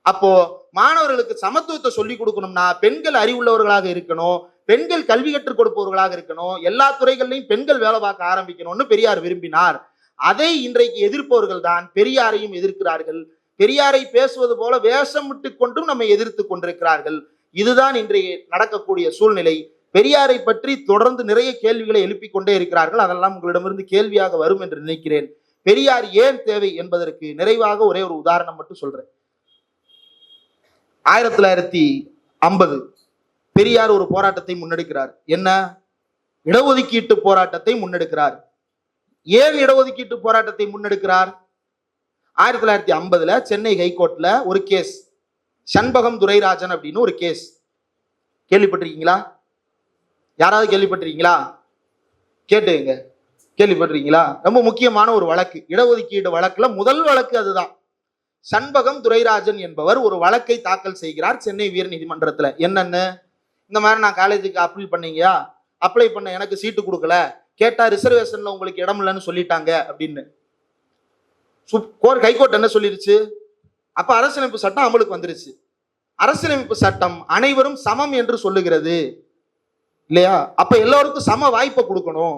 Speaker 1: அப்போ மாணவர்களுக்கு சமத்துவத்தை சொல்லி கொடுக்கணும்னா பெண்கள் அறிவுள்ளவர்களாக இருக்கணும், பெண்கள் கல்வி கற்றுக் கொடுப்பவர்களாக இருக்கணும், எல்லா துறைகளிலையும் பெண்கள் வேலை பார்க்க ஆரம்பிக்கணும்னு பெரியார் விரும்பினார். அதை இன்றைக்கு எதிர்ப்பவர்கள் தான் பெரியாரையும் எதிர்க்கிறார்கள். பெரியாரை பேசுவது போல வேஷம் விட்டு கொண்டும் நம்மை எதிர்த்து கொண்டிருக்கிறார்கள். இதுதான் இன்றைய நடக்கக்கூடிய சூழ்நிலை. பெரியாரை பற்றி தொடர்ந்து நிறைய கேள்விகளை எழுப்பிக் கொண்டே இருக்கிறார்கள். அதெல்லாம் உங்களிடமிருந்து கேள்வியாக வரும் என்று நினைக்கிறேன். பெரியார் ஏன் தேவை என்பதற்கு நிறைவாக ஒரே ஒரு உதாரணம் மட்டும் சொல்றேன். 1950 பெரியார் ஒரு போராட்டத்தை முன்னெடுக்கிறார். என்ன? இடஒதுக்கீட்டு போராட்டத்தை முன்னெடுக்கிறார். ஏன் இடஒதுக்கீட்டு போராட்டத்தை முன்னெடுக்கிறார்? 1950 சென்னை ஹைகோர்ட்ல ஒரு கேஸ், சண்பகம் துரைராஜன் அப்படின்னு ஒரு கேஸ். கேள்விப்பட்டிருக்கீங்களா? யாராவது கேள்விப்பட்டிருக்கீங்களா? கேட்டுங்க, கேள்விப்பட்டிருக்கீங்களா? ரொம்ப முக்கியமான ஒரு வழக்கு, இடஒதுக்கீடு வழக்குல முதல் வழக்கு அதுதான். சண்பகம் துரைராஜன் என்பவர் ஒரு வழக்கை தாக்கல் செய்கிறார் சென்னை உயர் நீதிமன்றத்துல. என்னன்னு, இந்த மாதிரி நான் காலேஜுக்கு அப்ளை பண்ண எனக்கு சீட்டு கொடுக்கல, கேட்டா ரிசர்வேஷன்ல உங்களுக்கு இடம் இல்லைன்னு சொல்லிட்டாங்க அப்படின்னு. ஹைகோர்ட் என்ன சொல்லிருச்சு? அப்ப அரசியலமைப்பு சட்டம் அமலுக்கு வந்துருச்சு. அரசியலமைப்பு சட்டம் அனைவரும் சமம் என்று சொல்லுகிறது இல்லையா? அப்ப எல்லோருக்கும் சம வாய்ப்பை கொடுக்கணும்.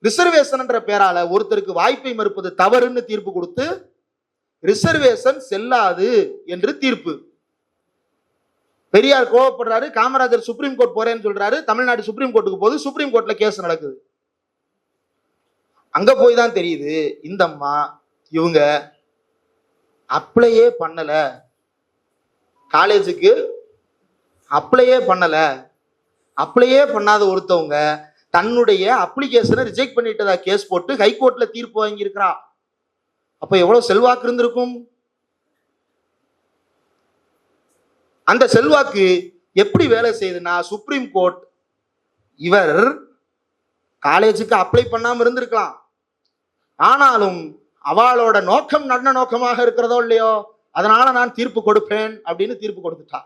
Speaker 1: ரிசர்வேஷன் என்ற பேரால ஒருத்தருக்கு வாய்ப்பை மறுப்பது தவறுன்னு தீர்ப்பு கொடுத்து ரிசர்வேஷன் செல்லாது என்று தீர்ப்பு. பெரியார் கோவப்படுறாரு, காமராஜர் சுப்ரீம் கோர்ட் போறேன்னு சொல்றாரு, தமிழ்நாடு சுப்ரீம் கோர்ட்டுக்கு போது, சுப்ரீம் கோர்ட்ல கேஸ் நடக்குது. அங்க போய் தான் தெரியுது இந்த அம்மா இவங்க அப்ளையே பண்ணல, காலேஜுக்கு அப்ளையே பண்ணல. அப்ளையே பண்ணாத ஒருத்தவங்க தன்னுடைய அப்ளிகேஷனை ரிஜெக்ட் பண்ணிட்டதா கேஸ் போட்டு ஹைகோர்ட்ல தீர்ப்பு வாங்கி இருக்கிறா. அப்ப எவ்வளவு செல்வாக்கு இருந்திருக்கும்? அந்த செல்வாக்கு எப்படி வேலை செய்யுதுன்னா, சுப்ரீம் கோர்ட் இவர் காலேஜுக்கு அப்ளை பண்ணாம இருந்திருக்கலாம், ஆனாலும் அவளோட நோக்கம் நல்ல நோக்கமாக இருக்கிறதோ இல்லையோ, அதனால நான் தீர்ப்பு கொடுப்பேன் அப்படின்னு தீர்ப்பு கொடுத்துட்டா.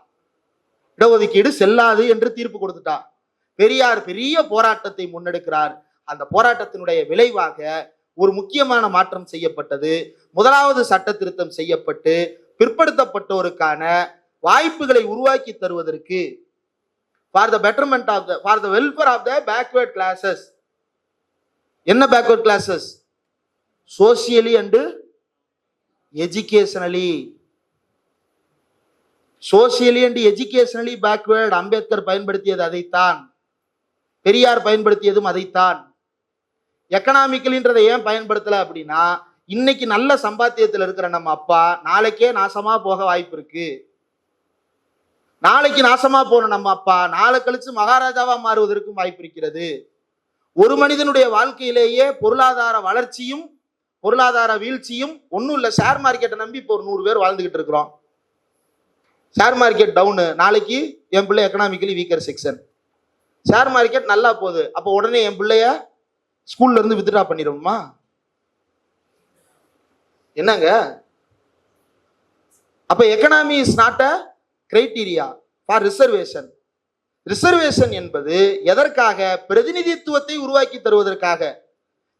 Speaker 1: இடஒதுக்கீடு செல்லாது என்று தீர்ப்பு கொடுத்துட்டா. பெரியார் பெரிய போராட்டத்தை முன்னெடுக்கிறார். அந்த போராட்டத்தினுடைய விளைவாக ஒரு முக்கியமான மாற்றம் செய்யப்பட்டது. முதலாவது சட்ட திருத்தம் செய்யப்பட்டு பிற்படுத்தப்பட்டோருக்கான வாய்ப்புகளை உருவாக்கி தருவதற்கு for the betterment of the for the welfare of the backward classes. என்ன backward classes? Socially and educationally. Socially and educationally backward. Ambedkar பயன்படுத்தியது அதைத்தான், பெரியார் பயன்படுத்தியதும் அதைத்தான். எக்கனாமிக்கலின்றதை ஏன் பயன்படுத்தல அப்படின்னா, இன்னைக்கு நல்ல சம்பாத்தியத்தில் இருக்கிற நம்ம அப்பா நாளைக்கே நாசமா போக வாய்ப்பு இருக்கு. நாளைக்கு நாசமா போன நம்ம அப்பா நாளை கழிச்சு மகாராஜாவா மாறுவதற்கும் வாய்ப்பு இருக்கிறது. ஒரு மனிதனுடைய வாழ்க்கையிலேயே பொருளாதார வளர்ச்சியும் பொருளாதார வீழ்ச்சியும் ஒன்றும் இல்லை. ஷேர் மார்க்கெட்டை நம்பி இப்போ ஒரு 100 பேர் வாழ்ந்துகிட்டு இருக்கிறோம். ஷேர் மார்க்கெட் டவுனு, நாளைக்கு என் பிள்ளை economically weaker section. Share market நல்லா போகுது, அப்போ உடனே என் பிள்ளைய ஸ்கூல்ல இருந்து வித்ட்ரா பண்ணிடுவோமா? என்னங்க? அப்ப economy is not a criteria for reservation. Reservation என்பது எதற்காக? பிரதிநிதித்துவத்தை உருவாக்கி தருவதற்காக.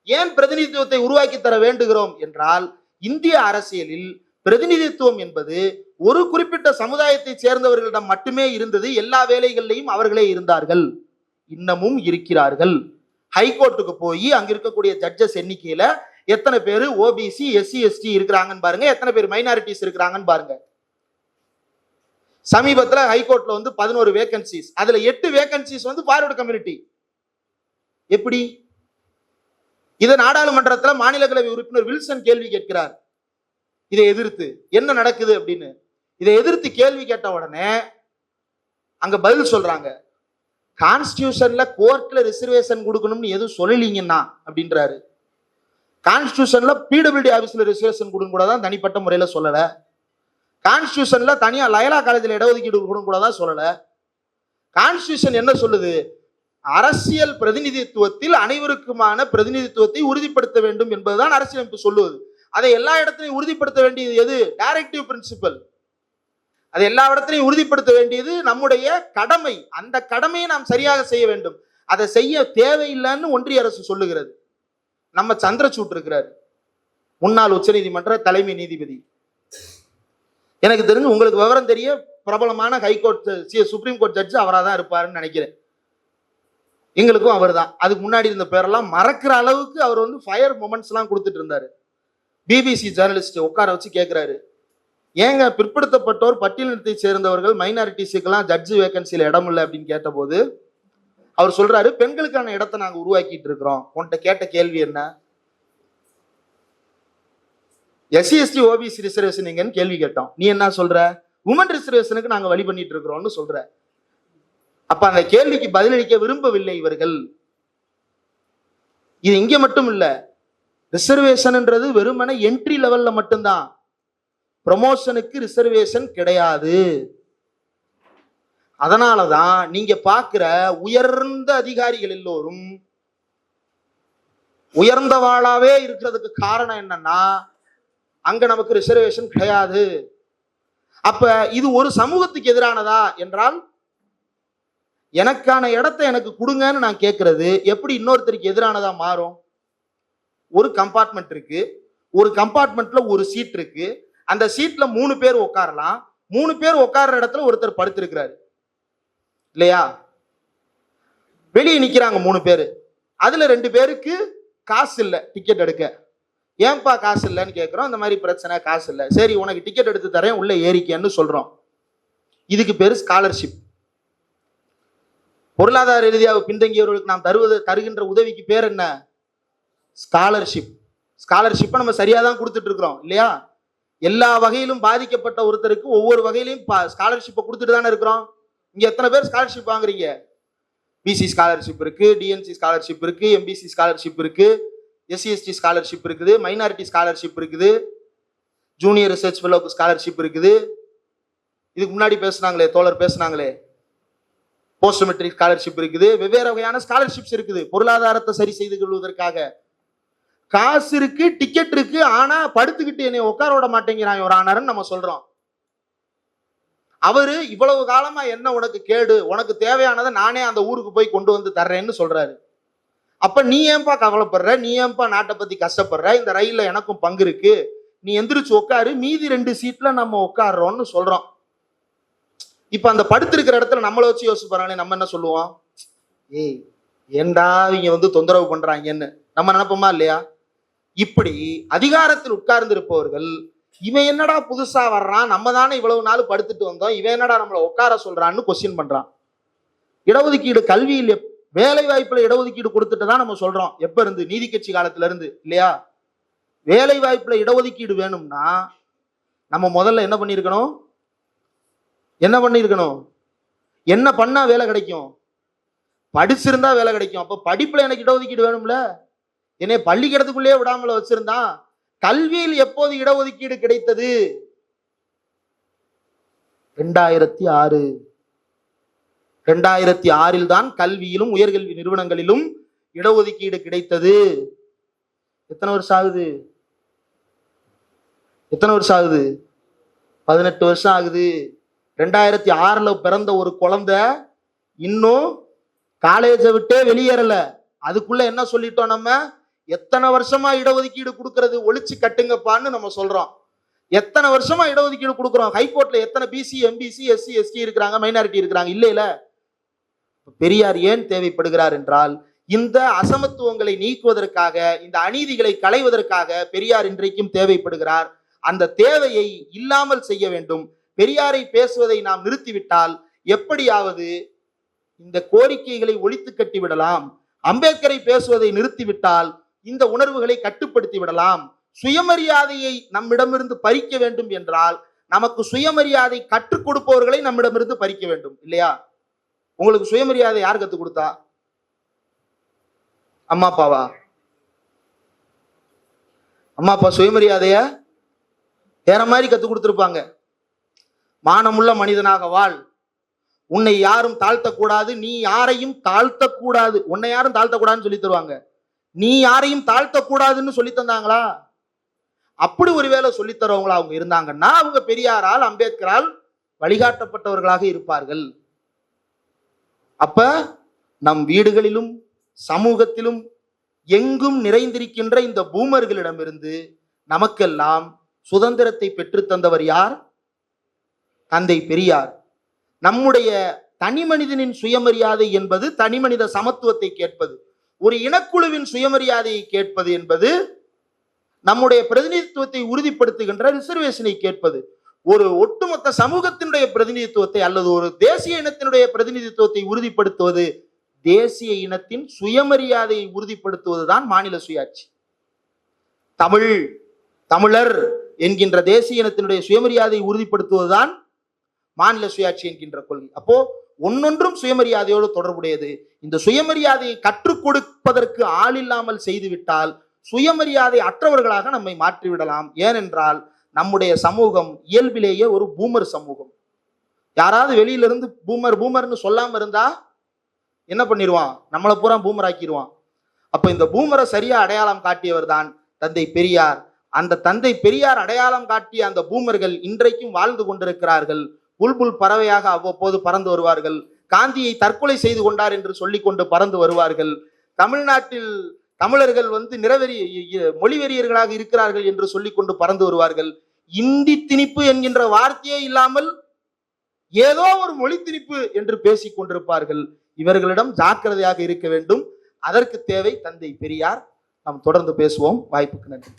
Speaker 1: ஏன் பிரதிநிதித்துவத்தை உருவாக்கி தர வேண்டுகிறோம் என்றால், இந்திய அரசியலில் பிரதிநிதித்துவம் என்பது ஒரு குறிப்பிட்ட சமுதாயத்தை சேர்ந்தவர்களிடம் மட்டுமே இருந்தது. எல்லா வேலைகளிலையும் அவர்களே இருந்தார்கள், இன்னமும் இருக்கிறார்கள். ஹைகோர்ட்டுக்கு போய் அங்க இருக்கக்கூடிய ஜட்ஜஸ் எண்ணிக்கையில எத்தனை பேர் ஓபிசி, எஸ்சி, எஸ்டி இருக்கிறாங்கன்னு பாருங்க, எத்தனை பேர் மைனாரிட்டிஸ் இருக்கிறாங்கன்னு பாருங்க. சமீபத்துல ஹைகோர்ட்ல 11 வேகன்சிஸ், அதுல 8 வேகன்சிஸ் ஃபார்வர்டு கம்யூனிட்டி. எப்படி? இதை நாடாளுமன்றத்தில் மாநிலங்களவை உறுப்பினர் வில்சன் கேள்வி கேட்கிறார். இதை எதிர்த்து என்ன நடக்குது அப்படின்னு. இதை எதிர்த்து கேள்வி கேட்ட உடனே அங்க பதில் சொல்றாங்க, கான்ஸ்டிடியூஷன்ல கோர்ட்ல ரிசர்வேஷன் கொடுக்கணும்னு எதுவும் சொல்லலீங்கன்னா அப்படின்றாரு. கான்ஸ்டிடியூஷன்ல பிடபிள்யூடி ஆபீஸ்ல ரிசர்வேஷன் கொடுக்க கூட தான் தனிப்பட்ட முறையில சொல்லல. கான்ஸ்டிடியூஷன்ல தனியா லயலா காலேஜில் இடஒதுக்கீடு கொடுக்க கூட தான் சொல்லல. கான்ஸ்டிடியூஷன் என்ன சொல்லுது? அரசியல் பிரதிநிதித்துவத்தில் அனைவருக்குமான பிரதிநிதித்துவத்தை உறுதிப்படுத்த வேண்டும் என்பதுதான் அரசியலமைப்பு சொல்லுவது. அதை எல்லா இடத்திலையும் உறுதிப்படுத்த வேண்டியது எது? Directive principal. அதை எல்லா இடத்திலையும் உறுதிப்படுத்த வேண்டியது நம்முடைய கடமை. அந்த கடமையை நாம் சரியாக செய்ய வேண்டும். அதை செய்ய தேவையில்லைன்னு ஒன்றிய அரசு சொல்லுகிறது. நம்ம சந்திரசூட் இருக்கிறார், முன்னாள் உச்சநீதிமன்ற தலைமை நீதிபதி. எனக்கு தெரிஞ்சு உங்களுக்கு விவரம் தெரிய பிரபலமான ஹைகோர்ட் சுப்ரீம் கோர்ட் ஜட்ஜ் அவராக தான் இருப்பாருன்னு நினைக்கிறேன். எங்களுக்கும் அவர் தான். அதுக்கு முன்னாடி இருந்த பேரெல்லாம் மறக்கிற அளவுக்கு அவர் ஃபயர் மொமெண்ட்ஸ் எல்லாம் கொடுத்துட்டு இருந்தாரு. பிபிசி ஜேர்னலிஸ்ட் உட்கார வச்சு கேட்கிறாரு, ஏங்க பிற்படுத்தப்பட்டோர் பட்டியலினத்தை சேர்ந்தவர்கள் மைனாரிட்டிஸுக்கெல்லாம் ஜட்ஜ் வேகன்சியில இடம் இல்லை அப்படின்னு கேட்டபோது அவர் சொல்றாரு, பெண்களுக்கான இடத்தை நாங்க உருவாக்கிட்டு இருக்கிறோம். உன்கிட்ட கேட்ட கேள்வி என்ன? எஸ்சி எஸ்டி ஓபிசி ரிசர்வேஷன் எங்கன்னு கேள்வி கேட்டோம். நீ என்ன சொல்ற? உமன் ரிசர்வேஷனுக்கு நாங்க வழி பண்ணிட்டு இருக்கிறோம்னு சொல்ற. அப்ப அந்த கேள்விக்கு பதிலளிக்க விரும்பவில்லை இவர்கள். இது இங்க மட்டும் இல்ல, ரிசர்வேஷன்ன்றது வெறுமனே என்ட்ரி லெவல்ல மட்டும்தான். ப்ரமோஷனுக்கு ரிசர்வேஷன் கிடையாது. அதனாலதான் நீங்க பாக்குற உயர்ந்த அதிகாரிகள் எல்லோரும் உயர்ந்தவாளாவே இருக்கிறதுக்கு காரணம் என்னன்னா, அங்க நமக்கு ரிசர்வேஷன் கிடையாது. அப்ப இது ஒரு சமூகத்துக்கு எதிரானதா என்றால், எனக்கான இடத்தை எனக்கு கொடுங்கன்னு நான் கேட்கறது எப்படி இன்னொருத்தருக்கு எதிரானதா மாறும்? ஒரு கம்பார்ட்மெண்ட் இருக்கு, ஒரு கம்பார்ட்மெண்ட்ல ஒரு சீட் இருக்கு, அந்த சீட்ல 3 பேர் உட்காரலாம். 3 பேர் உட்கார்ற இடத்துல ஒருத்தர் படுத்திருக்கிறாரு இல்லையா? வெளியே நிக்கிறாங்க 3 பேர், அதுல 2 பேருக்கு காசு இல்லை டிக்கெட் எடுக்க. ஏன்பா காசு இல்லைன்னு கேட்கிறோம். இந்த மாதிரி பிரச்சனை, காசு இல்லை. சரி, உனக்கு டிக்கெட் எடுத்து தரேன், உள்ள ஏறிக்கன்னு சொல்றோம். இதுக்கு பேரு ஸ்காலர்ஷிப். பொருளாதார ரீதியாக பின்தங்கியவர்களுக்கு நாம் தருகின்ற உதவிக்கு பேர் என்ன? ஸ்காலர்ஷிப். ஸ்காலர்ஷிப்பை நம்ம சரியா தான் கொடுத்துட்டு இருக்கிறோம் இல்லையா? எல்லா வகையிலும் பாதிக்கப்பட்ட ஒருத்தருக்கு ஒவ்வொரு வகையிலையும் ஸ்காலர்ஷிப்பை கொடுத்துட்டு தானே இருக்கிறோம். இங்க எத்தனை பேர் ஸ்காலர்ஷிப் வாங்குறீங்க? பிசி ஸ்காலர்ஷிப் இருக்கு, டிஎன்சி ஸ்காலர்ஷிப் இருக்கு, எம்பிசி ஸ்காலர்ஷிப் இருக்கு, எஸ்சிஎஸ்டி ஸ்காலர்ஷிப் இருக்குது, மைனாரிட்டி ஸ்காலர்ஷிப் இருக்குது, ஜூனியர் ரிசர்ச் ஃபெலோக்கு ஸ்காலர்ஷிப் இருக்குது. இதுக்கு முன்னாடி பேசுனாங்களே, தோழர் பேசுனாங்களே, போஸ்ட் மெட்ரிக் ஸ்காலர்ஷிப் இருக்குது. வெவ்வேறு வகையான ஸ்காலர்ஷிப்ஸ் இருக்குது பொருளாதாரத்தை சரி செய்து கொள்வதற்காக. காசு இருக்கு, டிக்கெட் இருக்கு, ஆனா படுத்துக்கிட்டு என்னை உட்கார விட மாட்டேங்கிறான் ஒரு ஆனர்னு நம்ம சொல்றோம். அவரு இவ்வளவு காலமா என்ன உனக்கு கேடு, உனக்கு தேவையானதை நானே அந்த ஊருக்கு போய் கொண்டு வந்து தர்றேன்னு சொல்றாரு. அப்ப நீ ஏன்பா கவலைப்படுற, நீ ஏன்பா நாட்டை பத்தி கஷ்டப்படுற, இந்த ரயில்ல எனக்கும் பங்கு இருக்கு, நீ எந்திரிச்சு உட்காரு, மீதி 2 சீட்ல நம்ம உட்காடுறோம்னு சொல்றோம். இப்ப அந்த படுத்திருக்கிற இடத்துல நம்மளை வச்சு யோசிச்சு பாருங்களேன், நம்ம என்ன சொல்லுவோம்? ஏய் ஏண்டா இவங்க தொந்தரவு பண்றாங்கன்னு நம்ம நினைப்போமா இல்லையா? இப்படி அதிகாரத்தில் உட்கார்ந்து இருப்பவர்கள், இவன் என்னடா புதுசா வர்றான், நம்ம தானே இவ்வளவு நாள் படுத்துட்டு வந்தோம், இவன் என்னடா நம்மளை உட்கார சொல்றான்னு கொஸ்டின் பண்றான். இடஒதுக்கீடு, கல்வியில் வேலை வாய்ப்புல இடஒதுக்கீடு கொடுத்துட்டு தான் நம்ம சொல்றோம். எப்ப இருந்து? நீதி கட்சி காலத்துல இருந்து இல்லையா? வேலை வாய்ப்புல இடஒதுக்கீடு வேணும்னா நம்ம முதல்ல என்ன பண்ணிருக்கணும்? என்ன பண்ணா வேலை கிடைக்கும்? படிச்சிருந்தா வேலை கிடைக்கும். அப்ப படிப்புல எனக்கு இடஒதுக்கீடு வேணும்ல. என்னை பள்ளிக்கூடத்துக்குள்ளேயே விடாமல வச்சிருந்தான், கல்வியில் எப்போது இடஒதுக்கீடு கிடைத்தது? 2006. 2006 தான் கல்வியிலும் உயர்கல்வி நிறுவனங்களிலும் இடஒதுக்கீடு கிடைத்தது. எத்தனை வருஷம் ஆகுது? 18 வருஷம் ஆகுது. 2006 பிறந்த ஒரு குழந்தை இன்னும் காலேஜை விட்டே வெளியேறல. அதுக்குள்ள என்ன சொல்லிட்டோம் நம்ம? எத்தனை வருஷமா இடஒதுக்கீடு கொடுக்கறது, ஒழிச்சு கட்டுங்கப்பான்னு நம்ம சொல்றோம். எத்தனை வருஷமா இடஒதுக்கீடு கொடுக்குறோம்? ஹைகோர்ட்ல எத்தனை பிசி, எம்பிசி, எஸ்சி, எஸ்டி இருக்கிறாங்க, மைனாரிட்டி இருக்கிறாங்க? இல்ல. பெரியார் ஏன் தேவைப்படுகிறார் என்றால், இந்த அசமத்துவங்களை நீக்குவதற்காக, இந்த அநீதிகளை களைவதற்காக பெரியார் இன்றைக்கும் தேவைப்படுகிறார். அந்த தேவையை இல்லாமல் செய்ய வேண்டும். பெரியாரை பேசுவதை நாம் நிறுத்திவிட்டால் எப்படியாவது இந்த கோரிக்கைகளை ஒழித்து கட்டி விடலாம். அம்பேத்கரை பேசுவதை நிறுத்திவிட்டால் இந்த உணர்வுகளை கட்டுப்படுத்தி விடலாம். சுயமரியாதையை நம்மிடமிருந்து பறிக்க வேண்டும் என்றால் நமக்கு சுயமரியாதை கற்றுக் கொடுப்பவர்களை நம்மிடமிருந்து பறிக்க வேண்டும், இல்லையா? உங்களுக்கு சுயமரியாதை யார் கற்றுக் கொடுத்தா? அம்மா அப்பாவா? அம்மா அப்பா சுயமரியாதைய வேற மாதிரி கற்றுக் கொடுத்திருப்பாங்க. மானமுள்ள மனிதனாக வாழ், உன்னை யாரும் தாழ்த்தக்கூடாது, நீ யாரையும் தாழ்த்தக்கூடாது, உன்னை யாரும் தாழ்த்தக்கூடாதுன்னு சொல்லி தருவாங்க. நீ யாரையும் தாழ்த்தக்கூடாதுன்னு சொல்லி தந்தாங்களா? அப்படி ஒருவேளை சொல்லித்தரவங்களா அவங்க இருந்தாங்கன்னா அவங்க பெரியாரால், அம்பேத்கரால் வழிகாட்டப்பட்டவர்களாக இருப்பார்கள். அப்ப நம் வீடுகளிலும் சமூகத்திலும் எங்கும் நிறைந்திருக்கின்ற இந்த பூமர்களிடமிருந்து நமக்கெல்லாம் சுதந்திரத்தை பெற்று தந்தவர் யார்? தந்தை பெரியார். நம்முடைய தனி மனிதனின் சுயமரியாதை என்பது தனி மனித சமத்துவத்தை கேட்பது. ஒரு இனக்குழுவின் சுயமரியாதையை கேட்பது என்பது நம்முடைய பிரதிநிதித்துவத்தை உறுதிப்படுத்துகின்ற ரிசர்வேஷனை கேட்பது. ஒரு ஒட்டுமொத்த சமூகத்தினுடைய பிரதிநிதித்துவத்தை அல்லது ஒரு தேசிய இனத்தினுடைய பிரதிநிதித்துவத்தை உறுதிப்படுத்துவது, தேசிய இனத்தின் சுயமரியாதையை உறுதிப்படுத்துவதுதான் மாநில சுயாட்சி. தமிழர் என்கின்ற தேசிய இனத்தினுடைய சுயமரியாதையை உறுதிப்படுத்துவதுதான் மாநில சுயாட்சி என்கின்ற கொள்கை. அப்போ ஒன்னொன்றும் சுயமரியாதையோடு தொடர்புடையது. இந்த சுயமரியாதையை கற்றுக் கொடுப்பதற்கு ஆள் இல்லாமல் செய்துவிட்டால் சுயமரியாதை அற்றவர்களாக நம்மை மாற்றிவிடலாம். ஏனென்றால் நம்முடைய சமூகம் இயல்பிலேயே ஒரு பூமர் சமூகம். யாராவது வெளியிலிருந்து பூமர்னு சொல்லாம இருந்தா என்ன பண்ணிடுவான்? நம்மளை பூரா பூமர் ஆக்கிடுவான். அப்ப இந்த பூமரை சரியா அடையாளம் காட்டியவர் தான் தந்தை பெரியார். அந்த தந்தை பெரியார் அடையாளம் காட்டிய அந்த பூமர்கள் இன்றைக்கும் வாழ்ந்து கொண்டிருக்கிறார்கள். புல்புல் பறவையாக அவ்வப்போது பறந்து வருவார்கள். காந்தியை தற்கொலை செய்து கொண்டார் என்று சொல்லிக் கொண்டு பறந்து வருவார்கள். தமிழ்நாட்டில் தமிழர்கள் மொழிவெறியர்களாக இருக்கிறார்கள் என்று சொல்லிக் கொண்டு பறந்து வருவார்கள். இந்தி திணிப்பு என்கின்ற வார்த்தையே இல்லாமல் ஏதோ ஒரு மொழி திணிப்பு என்று பேசிக் கொண்டிருப்பார்கள். இவர்களிடம் ஜாக்கிரதையாக இருக்க வேண்டும். அதற்கு தேவை தந்தை பெரியார். நாம் தொடர்ந்து பேசுவோம். வாய்ப்புக்கு நன்றி.